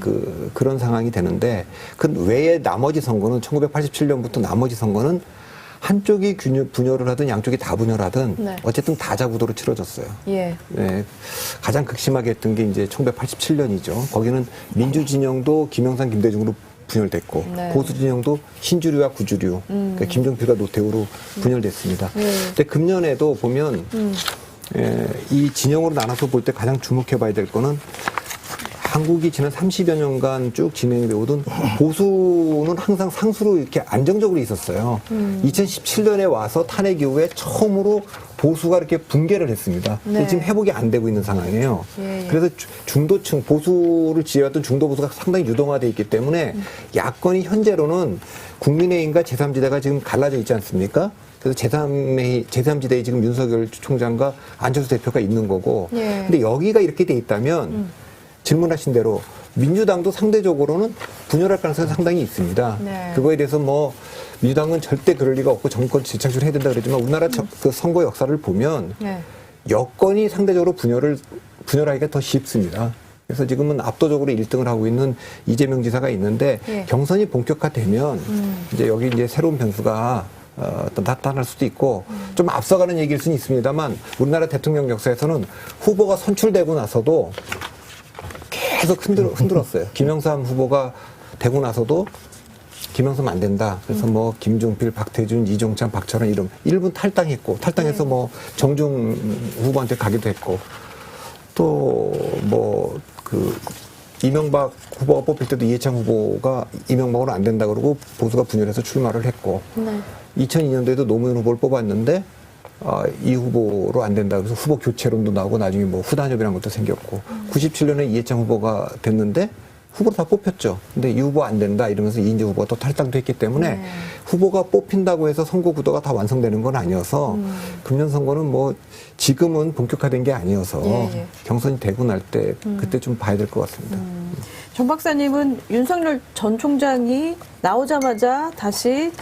[SPEAKER 2] 그런 상황이 되는데 그 외에 나머지 선거는 1987년부터 나머지 선거는 한쪽이 분열을 하든 양쪽이 다 분열을 하든 어쨌든 다자구도로 치러졌어요.
[SPEAKER 1] 예.
[SPEAKER 2] 네, 가장 극심하게 했던 게 이제 1987년이죠. 거기는 민주 진영도 김영삼, 김대중으로 분열됐고 보수 진영도 신주류와 구주류, 그러니까 김종필과 노태우로 분열됐습니다. 근데 금년에도 보면 이 진영으로 나눠서 볼 때 가장 주목해봐야 될 거는 한국이 지난 30여 년간 쭉 진행돼 오던 보수는 항상 상수로 이렇게 안정적으로 있었어요. 2017년에 와서 탄핵 이후에 처음으로 보수가 이렇게 붕괴를 했습니다. 지금 회복이 안 되고 있는 상황이에요. 그래서 중도층, 보수를 지지해왔던 중도 보수가 상당히 유동화되어 있기 때문에 야권이 현재로는 국민의힘과 제3지대가 지금 갈라져 있지 않습니까? 그래서 제3지대에 지금 윤석열 총장과 안철수 대표가 있는 거고. 근데 여기가 이렇게 돼 있다면 질문하신 대로 민주당도 상대적으로는 분열할 가능성이 상당히 있습니다.
[SPEAKER 1] 네.
[SPEAKER 2] 그거에 대해서 뭐 민주당은 절대 그럴 리가 없고 정권 질착을 해야 된다 그러지만 우리나라 그 선거 역사를 보면
[SPEAKER 1] 네.
[SPEAKER 2] 여권이 상대적으로 분열하기가 더 쉽습니다. 그래서 지금은 압도적으로 1등을 하고 있는 이재명 지사가 있는데
[SPEAKER 1] 예.
[SPEAKER 2] 경선이 본격화되면 이제 여기 이제 새로운 변수가 또 나타날 수도 있고 좀 앞서가는 얘기일 수는 있습니다만 우리나라 대통령 역사에서는 후보가 선출되고 나서도 계속 흔들었어요. 김영삼 후보가 되고 나서도 김영삼 안 된다. 그래서 뭐 김종필, 박태준, 이종찬, 박철원 이름 일본 탈당해서 뭐 정중 후보한테 가기도 했고 또 뭐 그 이명박 후보가 뽑힐 때도 이해창 후보가 이명박으로 안 된다 그러고 보수가 분열해서 출마를 했고
[SPEAKER 1] 네.
[SPEAKER 2] 2002년도에도 노무현 후보를 뽑았는데 이 후보로 안 된다 그래서 후보 교체론도 나오고 나중에 뭐 후단협이라는 것도 생겼고 97년에 이해창 후보가 됐는데 후보로 다 뽑혔죠. 근데 이 후보 안 된다 이러면서 이인재 후보가 또 탈당도 했기 때문에
[SPEAKER 1] 네.
[SPEAKER 2] 후보가 뽑힌다고 해서 선거 구도가 다 완성되는 건 아니어서 금년 선거는 뭐 지금은 본격화된 게 아니어서
[SPEAKER 1] 예.
[SPEAKER 2] 경선이 되고 날 때 그때 좀 봐야 될 것 같습니다.
[SPEAKER 1] 정 박사님은 윤석열 전 총장이 나오자마자 다시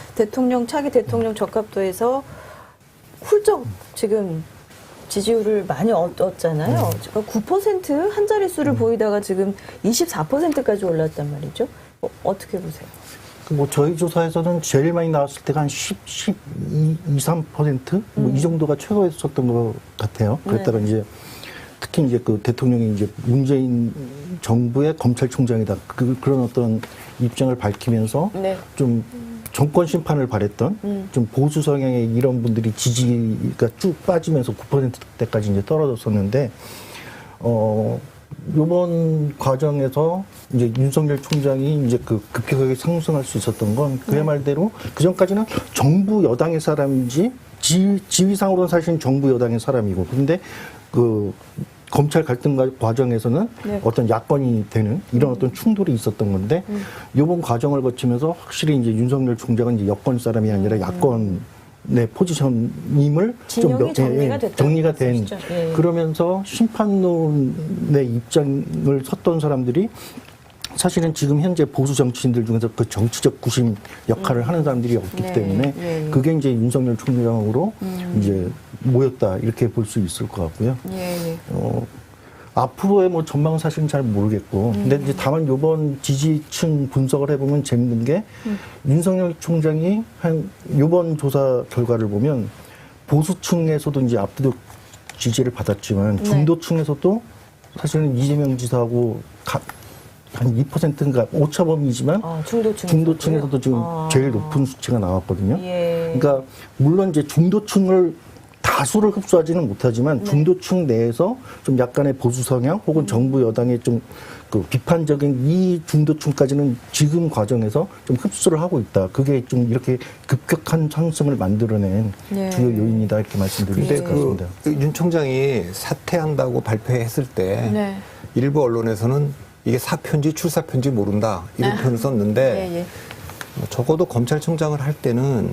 [SPEAKER 1] 차기 대통령 적합도에서 훌쩍 지금 지지율을 많이 얻었잖아요. 지금 9% 한 자릿수를 보이다가 지금 24%까지 올랐단 말이죠. 어떻게 보세요?
[SPEAKER 4] 뭐 저희 조사에서는 제일 많이 나왔을 때가 한 12, 3%? 뭐 이 정도가 최고였었던 것 같아요. 그랬다가 이제 특히 이제 그 대통령이 이제 문재인 정부의 검찰총장이다. 그런 어떤 입장을 밝히면서
[SPEAKER 1] 네.
[SPEAKER 4] 좀 정권 심판을 바랬던 좀 보수 성향의 이런 분들이 지지가 쭉 빠지면서 9%대까지 이제 떨어졌었는데 요번 과정에서 이제 윤석열 총장이 이제 그 급격하게 상승할 수 있었던 건 그의 말대로 그 전까지는 정부 여당의 사람인지 지위상으로는 사실은 정부 여당의 사람이고 근데 그 검찰 갈등 과정에서는
[SPEAKER 1] 네.
[SPEAKER 4] 어떤 야권이 되는 이런 어떤 충돌이 있었던 건데 이번 과정을 거치면서 확실히 이제 윤석열 총장은 이제 여권 사람이 아니라 야권의 포지션임을
[SPEAKER 1] 진영이 정리가 됐다는
[SPEAKER 4] 정리가 된
[SPEAKER 1] 말씀이시죠? 예.
[SPEAKER 4] 그러면서 심판론의 입장을 섰던 사람들이 사실은 지금 현재 보수 정치인들 중에서 그 정치적 구심 역할을 하는 사람들이 없기
[SPEAKER 1] 네.
[SPEAKER 4] 때문에
[SPEAKER 1] 예.
[SPEAKER 4] 그게 이제 윤석열 총장으로 이제 모였다 이렇게 볼 수 있을 것 같고요.
[SPEAKER 1] 예.
[SPEAKER 4] 앞으로의 뭐 전망은 사실은 잘 모르겠고, 근데 이제 다만 요번 지지층 분석을 해보면 재밌는 게 윤석열 총장이 한 요번 조사 결과를 보면 보수층에서도 이제 압도적 지지를 받았지만 중도층에서도 사실은 이재명 지사하고 한 2%인가 오차범위지만 중도층에서도 지금 제일 높은 수치가 나왔거든요.
[SPEAKER 1] 예.
[SPEAKER 4] 그러니까 물론 이제 중도층을 다수를 흡수하지는 못하지만 중도층 내에서 좀 약간의 보수 성향 혹은 정부 여당의 좀 그 비판적인 이 중도층까지는 지금 과정에서 좀 흡수를 하고 있다. 그게 좀 이렇게 급격한 상승을 만들어낸
[SPEAKER 1] 네.
[SPEAKER 4] 주요 요인이다 이렇게 말씀드릴 수 있을 것 같습니다.
[SPEAKER 2] 윤 총장이 사퇴한다고 발표했을 때
[SPEAKER 1] 네.
[SPEAKER 2] 일부 언론에서는 이게 사표인지 출사표인지 모른다 이런 표현을 썼는데
[SPEAKER 1] 예.
[SPEAKER 2] 적어도 검찰총장을 할 때는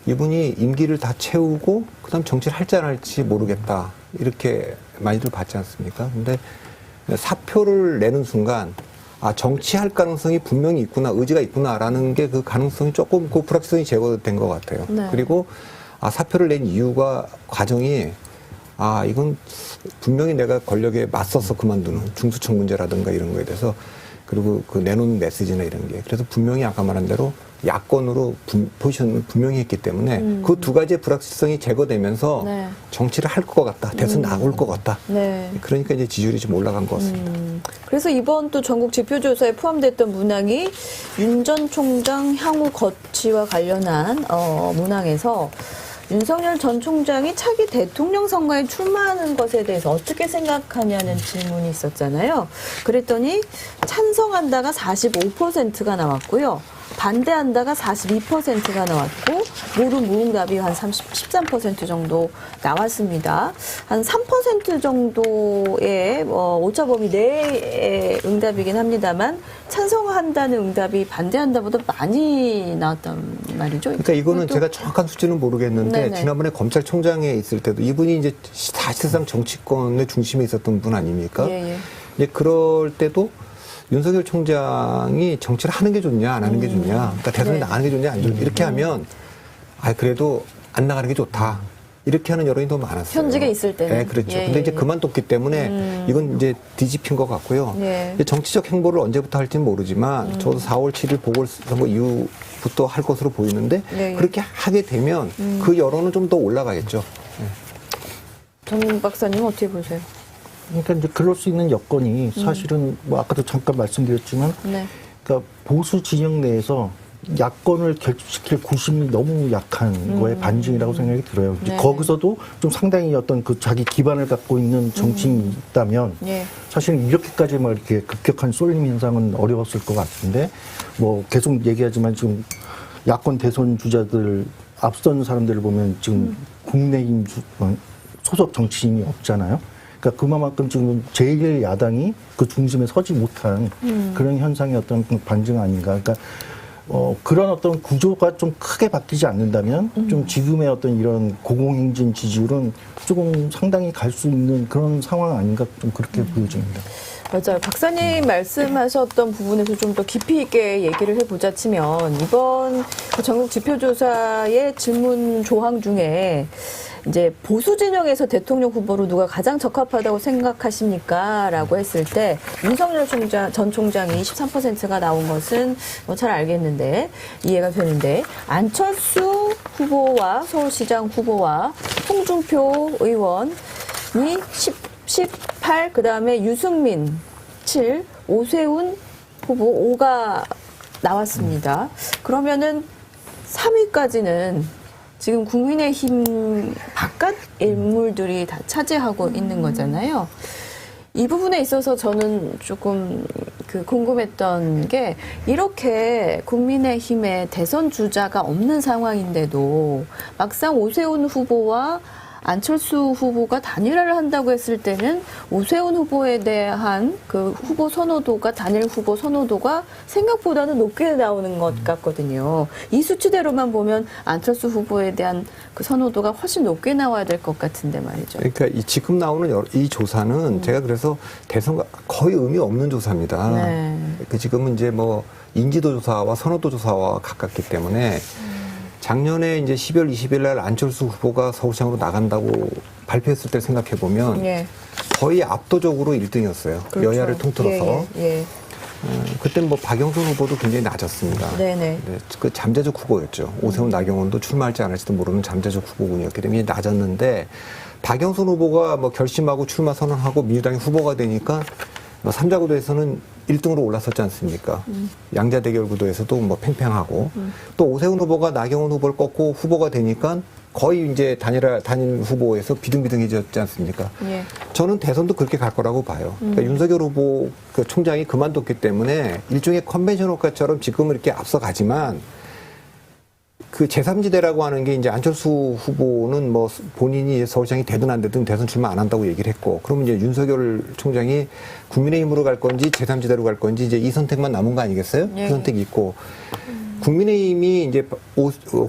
[SPEAKER 2] 이분이 임기를 다 채우고 그다음 정치를 할지 안 할지 모르겠다 이렇게 많이들 받지 않습니까? 근데 사표를 내는 순간 정치할 가능성이 분명히 있구나 의지가 있구나라는 게 그 가능성이 조금 그 불확실성이 제거된 것 같아요.
[SPEAKER 1] 네.
[SPEAKER 2] 그리고 사표를 낸 이유가 과정이 이건 분명히 내가 권력에 맞서서 그만두는 중수청 문제라든가 이런 거에 대해서 그리고 그 내놓은 메시지나 이런 게 그래서 분명히 아까 말한 대로 야권으로 포지션을 분명히 했기 때문에 그 두 가지의 불확실성이 제거되면서
[SPEAKER 1] 네.
[SPEAKER 2] 정치를 할 것 같다. 대선 나올 것 같다.
[SPEAKER 1] 네.
[SPEAKER 2] 그러니까 이제 지지율이 좀 올라간 것 같습니다.
[SPEAKER 1] 그래서 이번 또 전국 지표조사에 포함됐던 문항이 윤 전 총장 향후 거취와 관련한 문항에서 윤석열 전 총장이 차기 대통령 선거에 출마하는 것에 대해서 어떻게 생각하냐는 질문이 있었잖아요. 그랬더니 찬성한다가 45%가 나왔고요. 반대한다가 42%가 나왔고 무응답이 한 13% 정도 나왔습니다. 한 3% 정도의 오차범위 내의 응답이긴 합니다만 찬성한다는 응답이 반대한다보다 많이 나왔단 말이죠.
[SPEAKER 2] 그러니까 이거는 제가 정확한 수치는 모르겠는데
[SPEAKER 1] 네네.
[SPEAKER 2] 지난번에 검찰총장에 있을 때도 이분이 이제 사실상 정치권의 중심에 있었던 분 아닙니까?
[SPEAKER 1] 예.
[SPEAKER 2] 이제 그럴 때도 윤석열 총장이 정치를 하는 게 좋냐 안 하는 게 좋냐, 그러니까 대선에 나가는 게 좋냐 안 좋냐 이렇게 하면 그래도 안 나가는 게 좋다. 이렇게 하는 여론이 더 많았어요.
[SPEAKER 1] 현직에 있을 때는.
[SPEAKER 2] 네, 그렇죠.
[SPEAKER 1] 예,
[SPEAKER 2] 근데 이제
[SPEAKER 1] 예.
[SPEAKER 2] 그만뒀기 때문에 이건 이제 뒤집힌 것 같고요.
[SPEAKER 1] 예.
[SPEAKER 2] 이제 정치적 행보를 언제부터 할지는 모르지만 저도 4월 7일 보궐선거 이후부터 할 것으로 보이는데
[SPEAKER 1] 예, 예.
[SPEAKER 2] 그렇게 하게 되면 그 여론은 좀 더 올라가겠죠.
[SPEAKER 1] 정 박사님 어떻게 보세요?
[SPEAKER 4] 그러니까 이제 그럴 수 있는 여건이 사실은 뭐 아까도 잠깐 말씀드렸지만
[SPEAKER 1] 네.
[SPEAKER 4] 그러니까 보수 진영 내에서 야권을 결집시킬 구심이 너무 약한 거에 반증이라고 생각이 들어요. 이제
[SPEAKER 1] 네.
[SPEAKER 4] 거기서도 좀 상당히 어떤 그 자기 기반을 갖고 있는 정치인이 있다면
[SPEAKER 1] 예.
[SPEAKER 4] 사실은 이렇게까지 막 이렇게 급격한 쏠림 현상은 어려웠을 것 같은데 뭐 계속 얘기하지만 지금 야권 대선 주자들 앞선 사람들을 보면 지금 국내임 소속 정치인이 없잖아요. 그러니까 그만큼 지금 제1야당이 그 중심에 서지 못한 그런 현상의 어떤 반증 아닌가. 그러니까 그런 어떤 구조가 좀 크게 바뀌지 않는다면 좀 지금의 어떤 이런 공공행진 지지율은 조금 상당히 갈 수 있는 그런 상황 아닌가 좀 그렇게 보여집니다.
[SPEAKER 1] 맞아요. 박사님 말씀하셨던 부분에서 좀 더 깊이 있게 얘기를 해보자 치면 이번 전국 지표조사의 질문 조항 중에 이제 보수 진영에서 대통령 후보로 누가 가장 적합하다고 생각하십니까? 라고 했을 때 윤석열 전 총장이 23%가 나온 것은 뭐 잘 알겠는데 이해가 되는데 안철수 후보와 서울시장 후보와 홍준표 의원이 18, 그 다음에 유승민 7, 오세훈 후보 5가 나왔습니다. 그러면은 3위까지는 지금 국민의힘 바깥 인물들이 다 차지하고 있는 거잖아요. 이 부분에 있어서 저는 조금 궁금했던 게 이렇게 국민의힘의 대선 주자가 없는 상황인데도 막상 오세훈 후보와 안철수 후보가 단일화를 한다고 했을 때는 오세훈 후보에 대한 그 후보 선호도가 단일 후보 선호도가 생각보다는 높게 나오는 것 같거든요. 이 수치대로만 보면 안철수 후보에 대한 그 선호도가 훨씬 높게 나와야 될 것 같은데 말이죠.
[SPEAKER 2] 그러니까 지금 나오는 이 조사는 제가 그래서 대선과 거의 의미 없는 조사입니다.
[SPEAKER 1] 네.
[SPEAKER 2] 지금은 이제 뭐 인지도 조사와 선호도 조사와 가깝기 때문에 작년에 이제 12월 20일 날 안철수 후보가 서울시장으로 나간다고 발표했을 때 생각해 보면
[SPEAKER 1] 예.
[SPEAKER 2] 거의 압도적으로 1등이었어요.
[SPEAKER 1] 그렇죠.
[SPEAKER 2] 여야를 통틀어서.
[SPEAKER 1] 예.
[SPEAKER 2] 그때 뭐 박영선 후보도 굉장히 낮았습니다.
[SPEAKER 1] 네네.
[SPEAKER 2] 그 잠재적 후보였죠. 오세훈, 나경원도 출마할지 안 할지도 모르는 잠재적 후보군이었기 때문에 낮았는데 박영선 후보가 뭐 결심하고 출마 선언하고 민주당의 후보가 되니까 뭐 3자 구도에서는 1등으로 올랐었지 않습니까? 양자 대결 구도에서도 뭐 팽팽하고 또 오세훈 후보가 나경원 후보를 꺾고 후보가 되니까 거의 이제 단일 후보에서 비등비등해졌지 않습니까?
[SPEAKER 1] 예.
[SPEAKER 2] 저는 대선도 그렇게 갈 거라고 봐요. 그러니까 윤석열 후보 그 총장이 그만뒀기 때문에 일종의 컨벤션 효과처럼 지금은 이렇게 앞서가지만 그 제3지대라고 하는 게 이제 안철수 후보는 뭐 본인이 서울시장이 되든 안 되든 대선 출마 안 한다고 얘기를 했고, 그러면 이제 윤석열 총장이 국민의힘으로 갈 건지 제3지대로 갈 건지 이제 이 선택만 남은 거 아니겠어요?
[SPEAKER 1] 예.
[SPEAKER 2] 그 선택이 있고. 국민의힘이 이제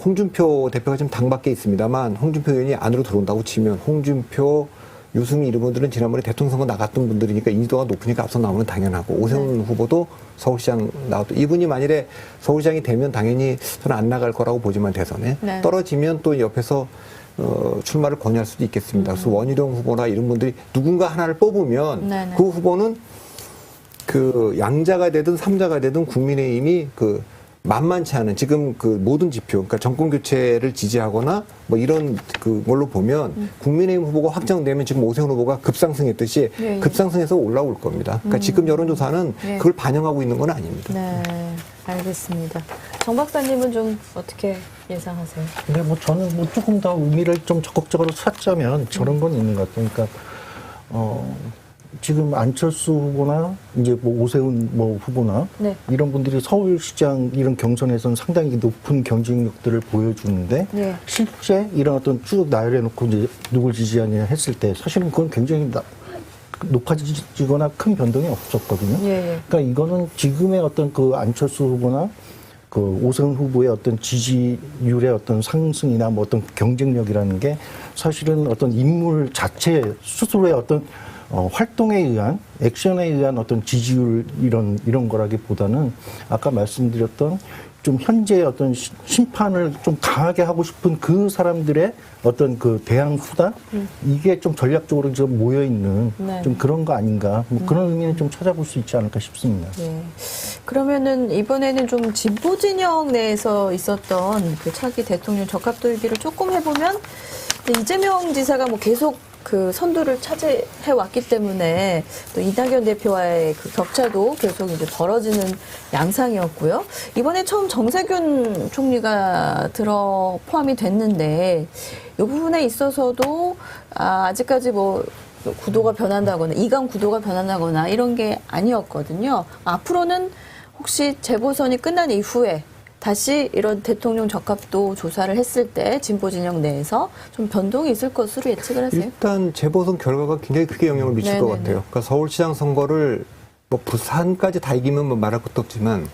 [SPEAKER 2] 홍준표 대표가 지금 당 밖에 있습니다만 홍준표 의원이 안으로 들어온다고 치면 홍준표, 유승민 이런 분들은 지난번에 대통령 선거 나갔던 분들이니까 인지도가 높으니까 앞서 나오는 당연하고 오세훈 후보도 서울시장 나왔고 이분이 만일에 서울시장이 되면 당연히 저는 안 나갈 거라고 보지만 대선에
[SPEAKER 1] 네.
[SPEAKER 2] 떨어지면 또 옆에서 출마를 권유할 수도 있겠습니다. 그래서 원희룡 후보나 이런 분들이 누군가 하나를 뽑으면
[SPEAKER 1] 네네.
[SPEAKER 2] 그 후보는 그 양자가 되든 삼자가 되든 국민의힘이 그 만만치 않은 지금 그 모든 지표, 그러니까 정권 교체를 지지하거나 뭐 이런 그걸로 보면 국민의힘 후보가 확정되면 지금 오세훈 후보가 급상승했듯이
[SPEAKER 1] 예, 예.
[SPEAKER 2] 급상승해서 올라올 겁니다. 그러니까 지금 여론조사는
[SPEAKER 1] 예.
[SPEAKER 2] 그걸 반영하고 있는 건 아닙니다.
[SPEAKER 1] 네, 알겠습니다. 정 박사님은 좀 어떻게 예상하세요?
[SPEAKER 4] 근데 뭐 저는 뭐 조금 더 의미를 좀 적극적으로 찾자면 저런 건 있는 것 같아요. 그러니까 지금 안철수 후보나 이제 뭐 오세훈 뭐 후보나
[SPEAKER 1] 네.
[SPEAKER 4] 이런 분들이 서울시장 이런 경선에서는 상당히 높은 경쟁력들을 보여주는데
[SPEAKER 1] 네.
[SPEAKER 4] 실제 이런 어떤 쭉 나열해 놓고 이제 누굴 지지하냐 했을 때 사실은 그건 굉장히 높아지거나 큰 변동이 없었거든요.
[SPEAKER 1] 예, 예.
[SPEAKER 4] 그러니까 이거는 지금의 어떤 그 안철수 후보나 그 오세훈 후보의 어떤 지지율의 어떤 상승이나 뭐 어떤 경쟁력이라는 게 사실은 어떤 인물 자체 스스로의 어떤 활동에 의한 액션에 의한 어떤 지지율 이런 거라기보다는 아까 말씀드렸던 좀 현재 어떤 심판을 좀 강하게 하고 싶은 그 사람들의 어떤 그 대항 수단 이게 좀 전략적으로 좀 모여 있는
[SPEAKER 1] 네.
[SPEAKER 4] 좀 그런 거 아닌가 뭐 그런 의미는 좀 찾아볼 수 있지 않을까 싶습니다.
[SPEAKER 1] 예. 그러면은 이번에는 좀 진보 진영 내에서 있었던 그 차기 대통령 적합 돌기를 조금 해보면 이재명 지사가 뭐 계속 그 선두를 차지해 왔기 때문에 또 이낙연 대표와의 그 격차도 계속 이제 벌어지는 양상이었고요. 이번에 처음 정세균 총리가 포함이 됐는데 이 부분에 있어서도 아직까지 뭐 구도가 변한다거나 이강 구도가 변한다거나 이런 게 아니었거든요. 앞으로는 혹시 재보선이 끝난 이후에 다시 이런 대통령 적합도 조사를 했을 때 진보 진영 내에서 좀 변동이 있을 것으로 예측을 하세요?
[SPEAKER 2] 일단 재보선 결과가 굉장히 크게 영향을 미칠 것
[SPEAKER 1] 네네네.
[SPEAKER 2] 같아요. 그러니까 서울시장 선거를 뭐 부산까지 다 이기면 뭐 말할 것도 없지만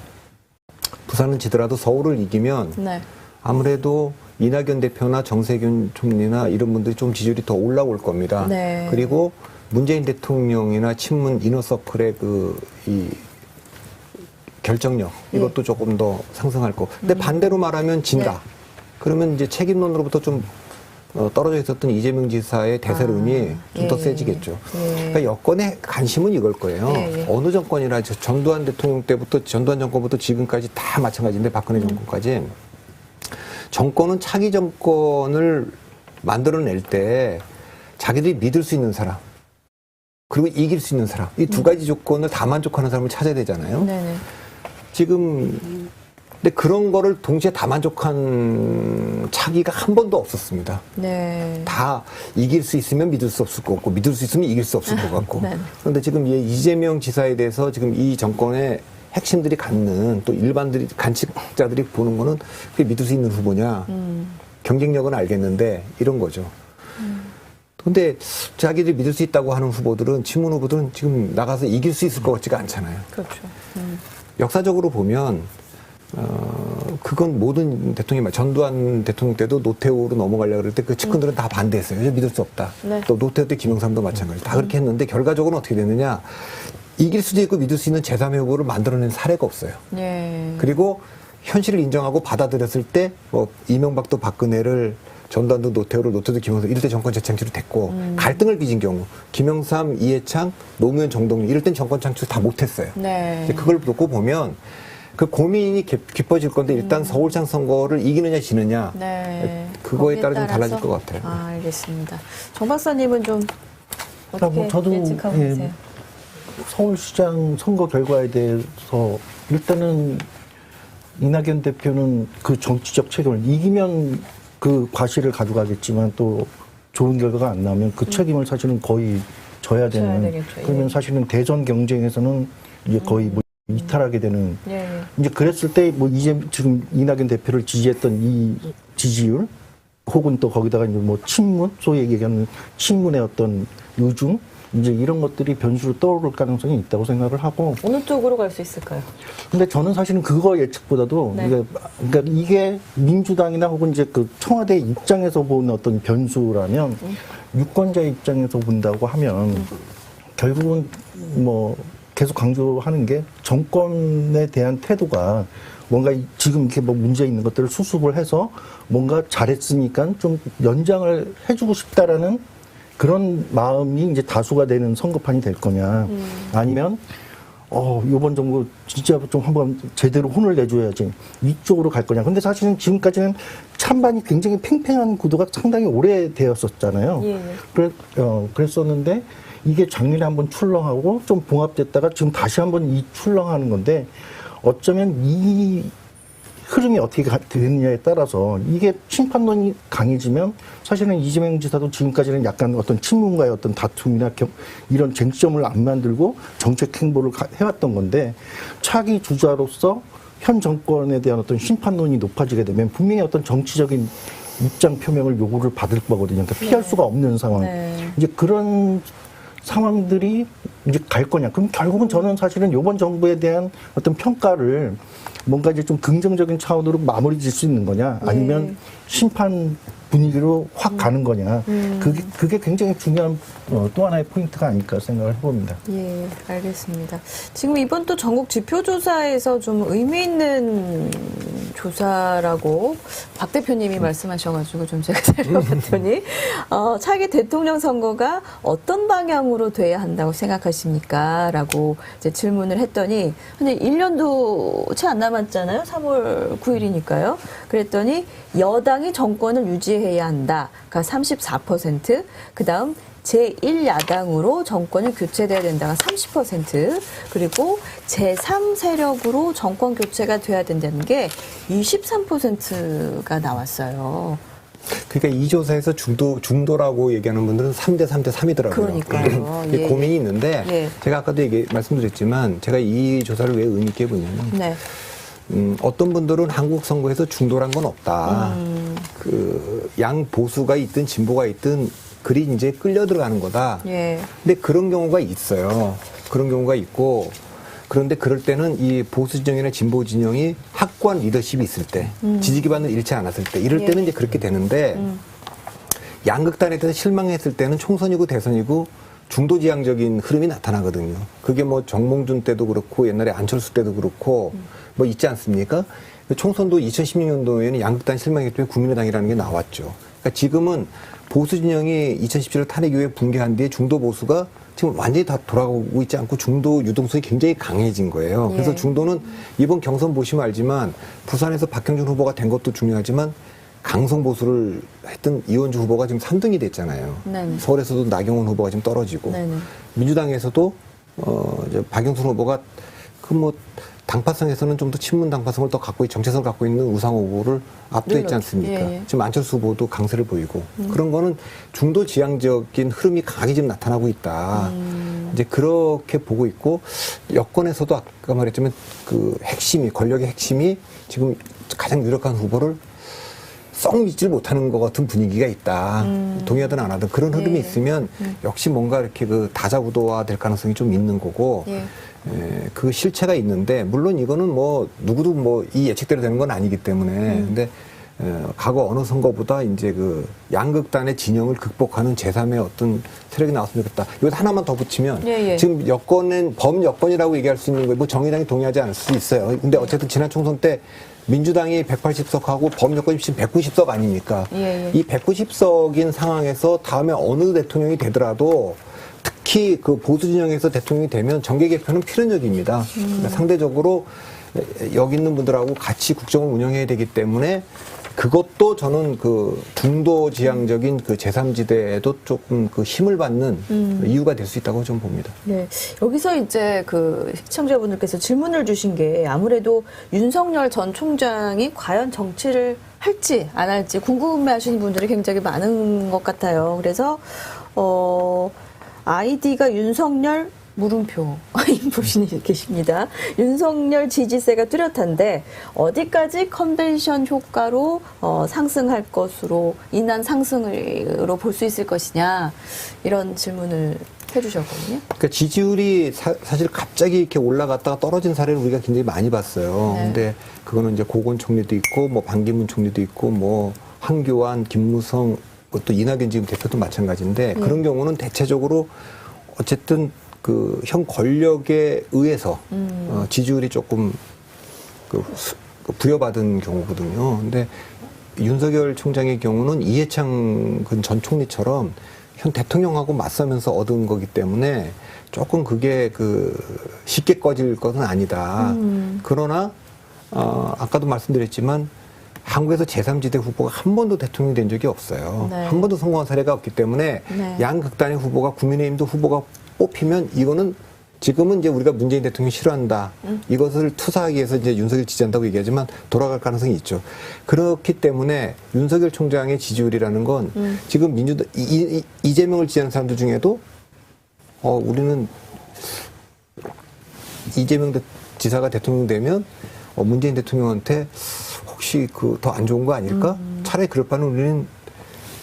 [SPEAKER 2] 부산은 지더라도 서울을 이기면
[SPEAKER 1] 네.
[SPEAKER 2] 아무래도 이낙연 대표나 정세균 총리나 이런 분들이 좀 지지율이 더 올라올 겁니다.
[SPEAKER 1] 네.
[SPEAKER 2] 그리고 문재인 대통령이나 친문 이너서클의 이 결정력 이것도 조금 더 상승할 거. 근데 반대로 말하면 진다.
[SPEAKER 1] 네.
[SPEAKER 2] 그러면 이제 책임론으로부터 좀 떨어져 있었던 이재명 지사의 대세론이 좀 더
[SPEAKER 1] 예.
[SPEAKER 2] 세지겠죠.
[SPEAKER 1] 예.
[SPEAKER 2] 그러니까 여권의 관심은 이걸 거예요.
[SPEAKER 1] 예.
[SPEAKER 2] 어느 정권이나 전두환 대통령 때부터 전두환 정권부터 지금까지 다 마찬가지인데 박근혜 정권까지 정권은 차기 정권을 만들어낼 때 자기들이 믿을 수 있는 사람 그리고 이길 수 있는 사람 이 두 가지 조건을 다 만족하는 사람을 찾아야 되잖아요.
[SPEAKER 1] 네네.
[SPEAKER 2] 지금 근데 그런 거를 동시에 다 만족한 차기가 한 번도 없었습니다.
[SPEAKER 1] 네.
[SPEAKER 2] 다 이길 수 있으면 믿을 수 없을 것 같고 믿을 수 있으면 이길 수 없을 것 같고
[SPEAKER 1] 네.
[SPEAKER 2] 그런데 지금 이재명 지사에 대해서 지금 이 정권의 핵심들이 갖는 또 일반들이 간직자들이 보는 거는 그게 믿을 수 있는 후보냐 경쟁력은 알겠는데 이런 거죠. 근데 자기들이 믿을 수 있다고 하는 후보들은 친문 후보들은 지금 나가서 이길 수 있을 것 같지가 않잖아요.
[SPEAKER 1] 그렇죠.
[SPEAKER 2] 역사적으로 보면 그건 모든 대통령이 전두환 대통령 때도 노태우로 넘어가려고 그럴 때 그 측근들은 다 반대했어요. 믿을 수 없다.
[SPEAKER 1] 네.
[SPEAKER 2] 또 노태우 때 김영삼도 마찬가지. 다 그렇게 했는데 결과적으로는 어떻게 됐느냐. 이길 수도 있고 믿을 수 있는 제3의 후보를 만들어낸 사례가 없어요.
[SPEAKER 1] 예.
[SPEAKER 2] 그리고 현실을 인정하고 받아들였을 때 뭐 이명박도 박근혜를 전두환도 노태우를 노태우도 김영삼 이럴 때 정권 재창출이 됐고 갈등을 빚은 경우 김영삼, 이해창, 노무현, 정동영 이럴 땐 정권 창출 다 못했어요.
[SPEAKER 1] 네.
[SPEAKER 2] 이제 그걸 놓고 보면 그 고민이 깊어질 건데 일단 서울시장 선거를 이기느냐 지느냐
[SPEAKER 1] 네.
[SPEAKER 2] 그거에
[SPEAKER 1] 거기에
[SPEAKER 2] 따라 좀 달라질
[SPEAKER 1] 따라서?
[SPEAKER 2] 것 같아요.
[SPEAKER 1] 아, 알겠습니다. 정 박사님은 좀 어떻게
[SPEAKER 4] 저도
[SPEAKER 1] 예측하고 계세요?
[SPEAKER 4] 서울시장 선거 결과에 대해서 일단은 이낙연 대표는 그 정치적 책임을 이기면 그 과실을 가져가겠지만 또 좋은 결과가 안 나오면 그 책임을 사실은 거의 져야 되는
[SPEAKER 1] 되겠죠.
[SPEAKER 4] 그러면
[SPEAKER 1] 예.
[SPEAKER 4] 사실은 대선 경쟁에서는 이제 거의 뭐 이탈하게 되는
[SPEAKER 1] 예.
[SPEAKER 4] 이제 그랬을 때 뭐 이제 지금 이낙연 대표를 지지했던 이 지지율 혹은 또 거기다가 이제 뭐 친문 소위 얘기하는 친문의 어떤 의중 이제 이런 것들이 변수로 떠오를 가능성이 있다고 생각을 하고
[SPEAKER 1] 어느 쪽으로 갈 수 있을까요?
[SPEAKER 4] 근데 저는 사실은 그거 예측보다도
[SPEAKER 1] 네.
[SPEAKER 4] 그러니까 이게 민주당이나 혹은 이제 그 청와대 입장에서 보는 어떤 변수라면 유권자 입장에서 본다고 하면 결국은 뭐 계속 강조하는 게 정권에 대한 태도가 뭔가 지금 이렇게 뭐 문제 있는 것들을 수습을 해서 뭔가 잘했으니까 좀 연장을 해주고 싶다라는 그런 마음이 이제 다수가 되는 선거판이 될 거냐 아니면 요번 정부 진짜 좀 한번 제대로 혼을 내줘야지 이쪽으로 갈 거냐. 근데 사실은 지금까지는 찬반이 굉장히 팽팽한 구도가 상당히 오래되었었잖아요.
[SPEAKER 1] 예.
[SPEAKER 4] 그랬었는데 이게 작년에 한번 출렁하고 좀 봉합됐다가 지금 다시 한번 이 출렁하는 건데 어쩌면 이 흐름이 어떻게 되느냐에 따라서 이게 심판론이 강해지면 사실은 이재명 지사도 지금까지는 약간 어떤 친문과의 어떤 다툼이나 이런 쟁점을 안 만들고 정책 행보를 해왔던 건데 차기 주자로서 현 정권에 대한 어떤 심판론이 높아지게 되면 분명히 어떤 정치적인 입장 표명을 요구를 받을 거거든요. 그러니까 피할 수가 없는 상황.
[SPEAKER 1] 네.
[SPEAKER 4] 이제 그런 상황들이 이제 갈 거냐. 그럼 결국은 저는 사실은 이번 정부에 대한 어떤 평가를 뭔가 이제 좀 긍정적인 차원으로 마무리 질 수 있는 거냐, 아니면 심판 분위기로 확 가는 거냐. 그게 굉장히 중요한 또 하나의 포인트가 아닐까 생각을 해봅니다.
[SPEAKER 1] 예, 알겠습니다. 지금 이번 또 전국 지표조사에서 좀 의미 있는 조사라고 박 대표님이 말씀하셔가지고 좀 제가 살펴봤더니 차기 대통령 선거가 어떤 방향으로 돼야 한다고 생각하십니까? 라고 이제 질문을 했더니 근데 1년도 채 안 남았잖아요. 3월 9일이니까요. 그랬더니 여당이 정권을 유지해야 한다가 34%, 그다음 제1야당으로 정권이 교체돼야 된다가 30%, 그리고 제3세력으로 정권 교체가 돼야 된다는 게 23%가 나왔어요.
[SPEAKER 2] 그러니까 이 조사에서 중도라고 얘기하는 분들은 3대 3대 3이더라고요.
[SPEAKER 1] 그러니까요. 예.
[SPEAKER 2] 고민이 있는데
[SPEAKER 1] 예.
[SPEAKER 2] 제가 아까도 말씀드렸지만 제가 이 조사를 왜 의미 있게 보냐면
[SPEAKER 1] 네.
[SPEAKER 2] 어떤 분들은 한국 선거에서 중도란 건 없다. 양 보수가 있든 진보가 있든 그리 이제 끌려 들어가는 거다.
[SPEAKER 1] 예.
[SPEAKER 2] 근데 그런 경우가 있어요. 그런 경우가 있고, 그런데 그럴 때는 이 보수 진영이나 진보 진영이 확고한 리더십이 있을 때, 지지 기반을 잃지 않았을 때, 이럴 때는 이제 그렇게 되는데, 양극단에 대해서 실망했을 때는 총선이고 대선이고 중도지향적인 흐름이 나타나거든요. 그게 뭐 정몽준 때도 그렇고 옛날에 안철수 때도 그렇고 뭐 있지 않습니까? 총선도 2016년도에는 양극단 실망했기 때문에 국민의당이라는 게 나왔죠. 그러니까 지금은 보수 진영이 2017년 탄핵 이후에 붕괴한 뒤에 중도 보수가 지금 완전히 다 돌아가고 있지 않고 중도 유동성이 굉장히 강해진 거예요. 그래서 중도는 이번 경선 보시면 알지만 부산에서 박형준 후보가 된 것도 중요하지만 강성 보수를 했던 이원주 후보가 지금 3등이 됐잖아요.
[SPEAKER 1] 네네.
[SPEAKER 2] 서울에서도 나경원 후보가 지금 떨어지고
[SPEAKER 1] 네네.
[SPEAKER 2] 민주당에서도 박영순 후보가 당파성에서는 좀 더 친문 당파성을 더 갖고 정체성을 갖고 있는 우상호 후보를 압도했지 않습니까?
[SPEAKER 1] 예.
[SPEAKER 2] 지금 안철수 후보도 강세를 보이고 그런 거는 중도 지향적인 흐름이 강하게 지금 나타나고 있다. 이제 그렇게 보고 있고 여권에서도 아까 말했지만 그 핵심이 권력의 핵심이 지금 가장 유력한 후보를 썩 믿질 못하는 것 같은 분위기가 있다. 동의하든 안 하든 그런 흐름이 있으면 역시 뭔가 이렇게 그 다자구도화 될 가능성이 좀 있는 거고 그 실체가 있는데 물론 이거는 뭐 누구도 뭐 이 예측대로 되는 건 아니기 때문에 근데 과거 어느 선거보다 이제 그 양극단의 진영을 극복하는 제3의 어떤 세력이 나왔으면 좋겠다. 이거 하나만 더 붙이면 지금 여권은 범여권이라고 얘기할 수 있는 거예요. 뭐 정의당이 동의하지 않을 수 있어요. 근데 어쨌든 지난 총선 때 민주당이 180석하고 범여권이 지금 190석 아닙니까? 이 190석인 상황에서 다음에 어느 대통령이 되더라도 특히 그 보수 진영에서 대통령이 되면 정계 개편은 필연적입니다. 그러니까 상대적으로 여기 있는 분들하고 같이 국정을 운영해야 되기 때문에 그것도 저는 그 중도 지향적인 그 제3지대에도 조금 그 힘을 받는 이유가 될 수 있다고 좀 봅니다.
[SPEAKER 1] 네. 여기서 이제 그 시청자분들께서 질문을 주신 게 아무래도 윤석열 전 총장이 과연 정치를 할지 안 할지 궁금해 하시는 분들이 굉장히 많은 것 같아요. 그래서, 아이디가 윤석열 물음표 분이 계십니다. 윤석열 지지세가 뚜렷한데 어디까지 컨벤션 효과로 상승할 것으로 인한 상승으로 볼 수 있을 것이냐 이런 질문을 해주셨거든요.
[SPEAKER 2] 그러니까 지지율이 사실 갑자기 이렇게 올라갔다가 떨어진 사례를 우리가 굉장히 많이 봤어요. 근데 그거는 이제 고건 총리도 있고 뭐 반기문 총리도 있고 뭐 한교안, 김무성 또 이낙연 지금 대표도 마찬가지인데 그런 경우는 대체적으로 어쨌든 그 현 권력에 의해서 지지율이 조금 부여받은 경우거든요. 근데 윤석열 총장의 경우는 이해창 전 총리처럼 현 대통령하고 맞서면서 얻은 거기 때문에 조금 그게 그 쉽게 꺼질 것은 아니다. 그러나 아까도 말씀드렸지만 한국에서 제3지대 후보가 한 번도 대통령이 된 적이 없어요. 한 번도 성공한 사례가 없기 때문에 양극단의 후보가 국민의힘도 후보가 뽑히면 이거는 지금은 이제 우리가 문재인 대통령 싫어한다. 이것을 투사하기 위해서 이제 윤석열 지지한다고 얘기하지만 돌아갈 가능성이 있죠. 그렇기 때문에 윤석열 총장의 지지율이라는 건 지금 민주당 이재명을 지지하는 사람들 중에도 우리는 이재명 지사가 대통령 되면 문재인 대통령한테 혹시 그 더 안 좋은 거 아닐까? 차라리 그럴 바는 우리는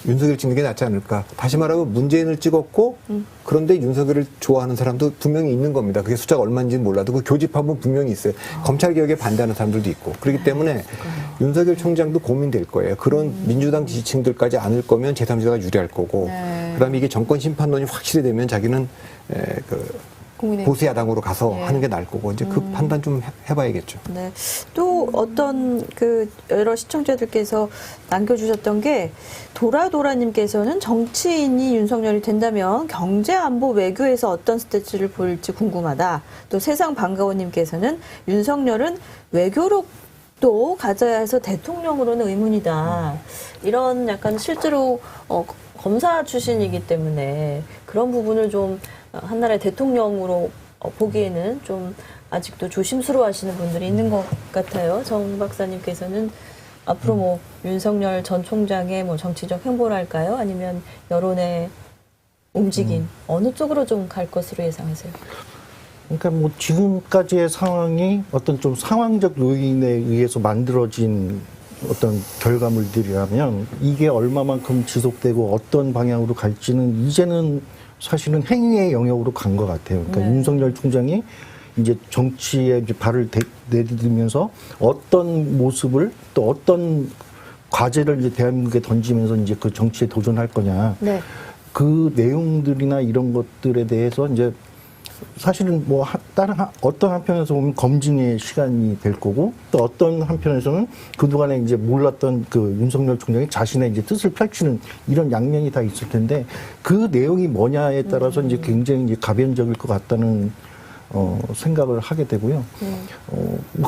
[SPEAKER 2] 윤석열 찍는 게 낫지 않을까. 다시 말하면 문재인을 찍었고 그런데 윤석열을 좋아하는 사람도 분명히 있는 겁니다. 그게 숫자가 얼마인지는 몰라도 그 교집합은 분명히 있어요. 검찰개혁에 반대하는 사람들도 있고. 그렇기 때문에 윤석열 총장도 고민될 거예요. 그런 민주당 지지층들까지 안을 거면 제3지대가 유리할 거고 그다음에 이게 정권 심판론이 확실히 되면 자기는 보수 야당으로 가서 하는 게 나을 거고 이제 그 판단 좀 해봐야겠죠.
[SPEAKER 1] 네. 또 어떤 그 여러 시청자들께서 남겨주셨던 게 도라도라님께서는 정치인이 윤석열이 된다면 경제, 안보, 외교에서 어떤 스태츠를 보일지 궁금하다. 또 세상 반가워님께서는 윤석열은 외교로 또 가져야 해서 대통령으로는 의문이다. 이런 약간 실제로 검사 출신이기 때문에 그런 부분을 좀 한나라의 대통령으로 보기에는 좀 아직도 조심스러워하시는 분들이 있는 것 같아요. 정 박사님께서는 앞으로 뭐 윤석열 전 총장의 뭐 정치적 행보랄까요? 아니면 여론의 움직임 어느 쪽으로 좀 갈 것으로 예상하세요?
[SPEAKER 4] 그러니까 뭐 지금까지의 상황이 어떤 좀 상황적 요인에 의해서 만들어진 어떤 결과물들이라면 이게 얼마만큼 지속되고 어떤 방향으로 갈지는 이제는 사실은 행위의 영역으로 간 것 같아요. 그러니까 윤석열 총장이 이제 정치에 이제 발을 내디디면서 어떤 모습을 또 어떤 과제를 이제 대한민국에 던지면서 이제 그 정치에 도전할 거냐.
[SPEAKER 1] 네.
[SPEAKER 4] 그 내용들이나 이런 것들에 대해서 이제 사실은 뭐 어떤 한편에서 보면 검증의 시간이 될 거고 또 어떤 한편에서는 그동안에 이제 몰랐던 그 윤석열 총장이 자신의 이제 뜻을 펼치는 이런 양면이 다 있을 텐데 그 내용이 뭐냐에 따라서 이제 굉장히 이제 가변적일 것 같다는 생각을 하게 되고요.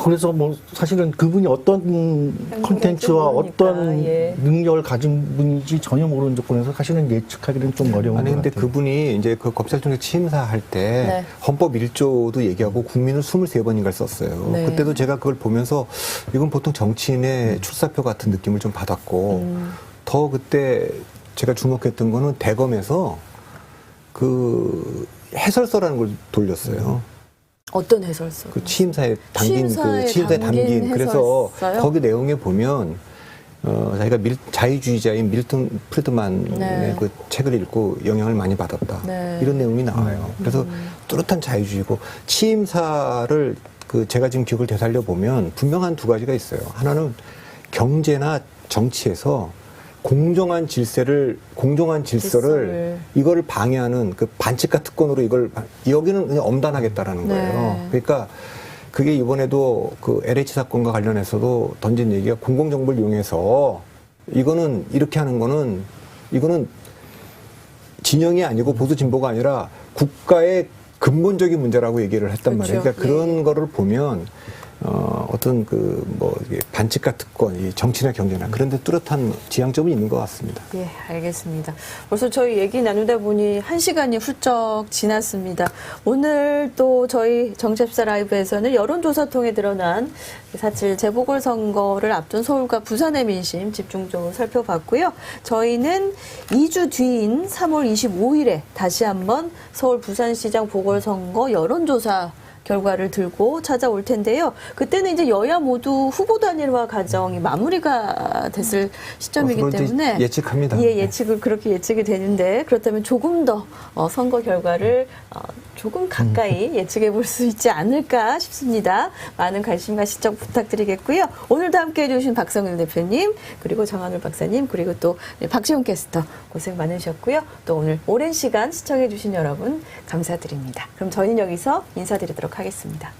[SPEAKER 4] 그래서 뭐 사실은 그분이 어떤 콘텐츠와 어떤 능력을 가진 분인지 전혀 모르는 조건에서 사실은 예측하기는 좀 어려운 것 같아요.
[SPEAKER 2] 근데 그분이 이제 그 검찰총장 취임사할 때 헌법 1조도 얘기하고 국민을 23번인가를 썼어요.
[SPEAKER 1] 네.
[SPEAKER 2] 그때도 제가 그걸 보면서 이건 보통 정치인의 출사표 같은 느낌을 좀 받았고 더 그때 제가 주목했던 거는 대검에서 그 해설서라는 걸 돌렸어요.
[SPEAKER 1] 어떤 해설서?
[SPEAKER 2] 그 취임사에 담긴 그래서
[SPEAKER 1] 해설서요?
[SPEAKER 2] 거기 내용에 보면 자기가 자유주의자인 밀턴 프리드만의 그 책을 읽고 영향을 많이 받았다. 이런 내용이 나와요. 그래서 뚜렷한 자유주의고 취임사를 그 제가 지금 기억을 되살려 보면 분명한 두 가지가 있어요. 하나는 경제나 정치에서 공정한 질서를 이거를 방해하는 그 반칙과 특권으로 이걸 여기는 그냥 엄단하겠다라는 거예요. 그러니까 그게 이번에도 그 LH 사건과 관련해서도 던진 얘기가 공공정보를 이용해서 이거는 이렇게 하는 거는 이거는 진영이 아니고 보수 진보가 아니라 국가의 근본적인 문제라고 얘기를 했단 말이에요. 그러니까 그런 거를 보면 어떤 그 뭐 반칙과 특권, 이 정치나 경제나 그런 데 뚜렷한 지향점이 있는 것 같습니다.
[SPEAKER 1] 예, 알겠습니다. 벌써 저희 얘기 나누다 보니 1시간이 훌쩍 지났습니다. 오늘 또 저희 정치합시다 라이브에서는 여론조사 통해 드러난 4.7 재보궐선거를 앞둔 서울과 부산의 민심 집중적으로 살펴봤고요. 저희는 2주 뒤인 3월 25일에 다시 한번 서울 부산시장 보궐선거 여론조사 결과를 들고 찾아올 텐데요. 그때는 이제 여야 모두 후보 단일화 과정이 마무리가 됐을 시점이기 때문에
[SPEAKER 2] 예측합니다.
[SPEAKER 1] 예, 예측을 그렇게 예측이 되는데 그렇다면 조금 더 선거 결과를 조금 가까이 예측해 볼 수 있지 않을까 싶습니다. 많은 관심과 시청 부탁드리겠고요. 오늘도 함께해 주신 박성윤 대표님 그리고 정한울 박사님 그리고 또 박지훈 캐스터 고생 많으셨고요. 또 오늘 오랜 시간 시청해 주신 여러분 감사드립니다. 그럼 저희는 여기서 인사드리도록 하겠습니다.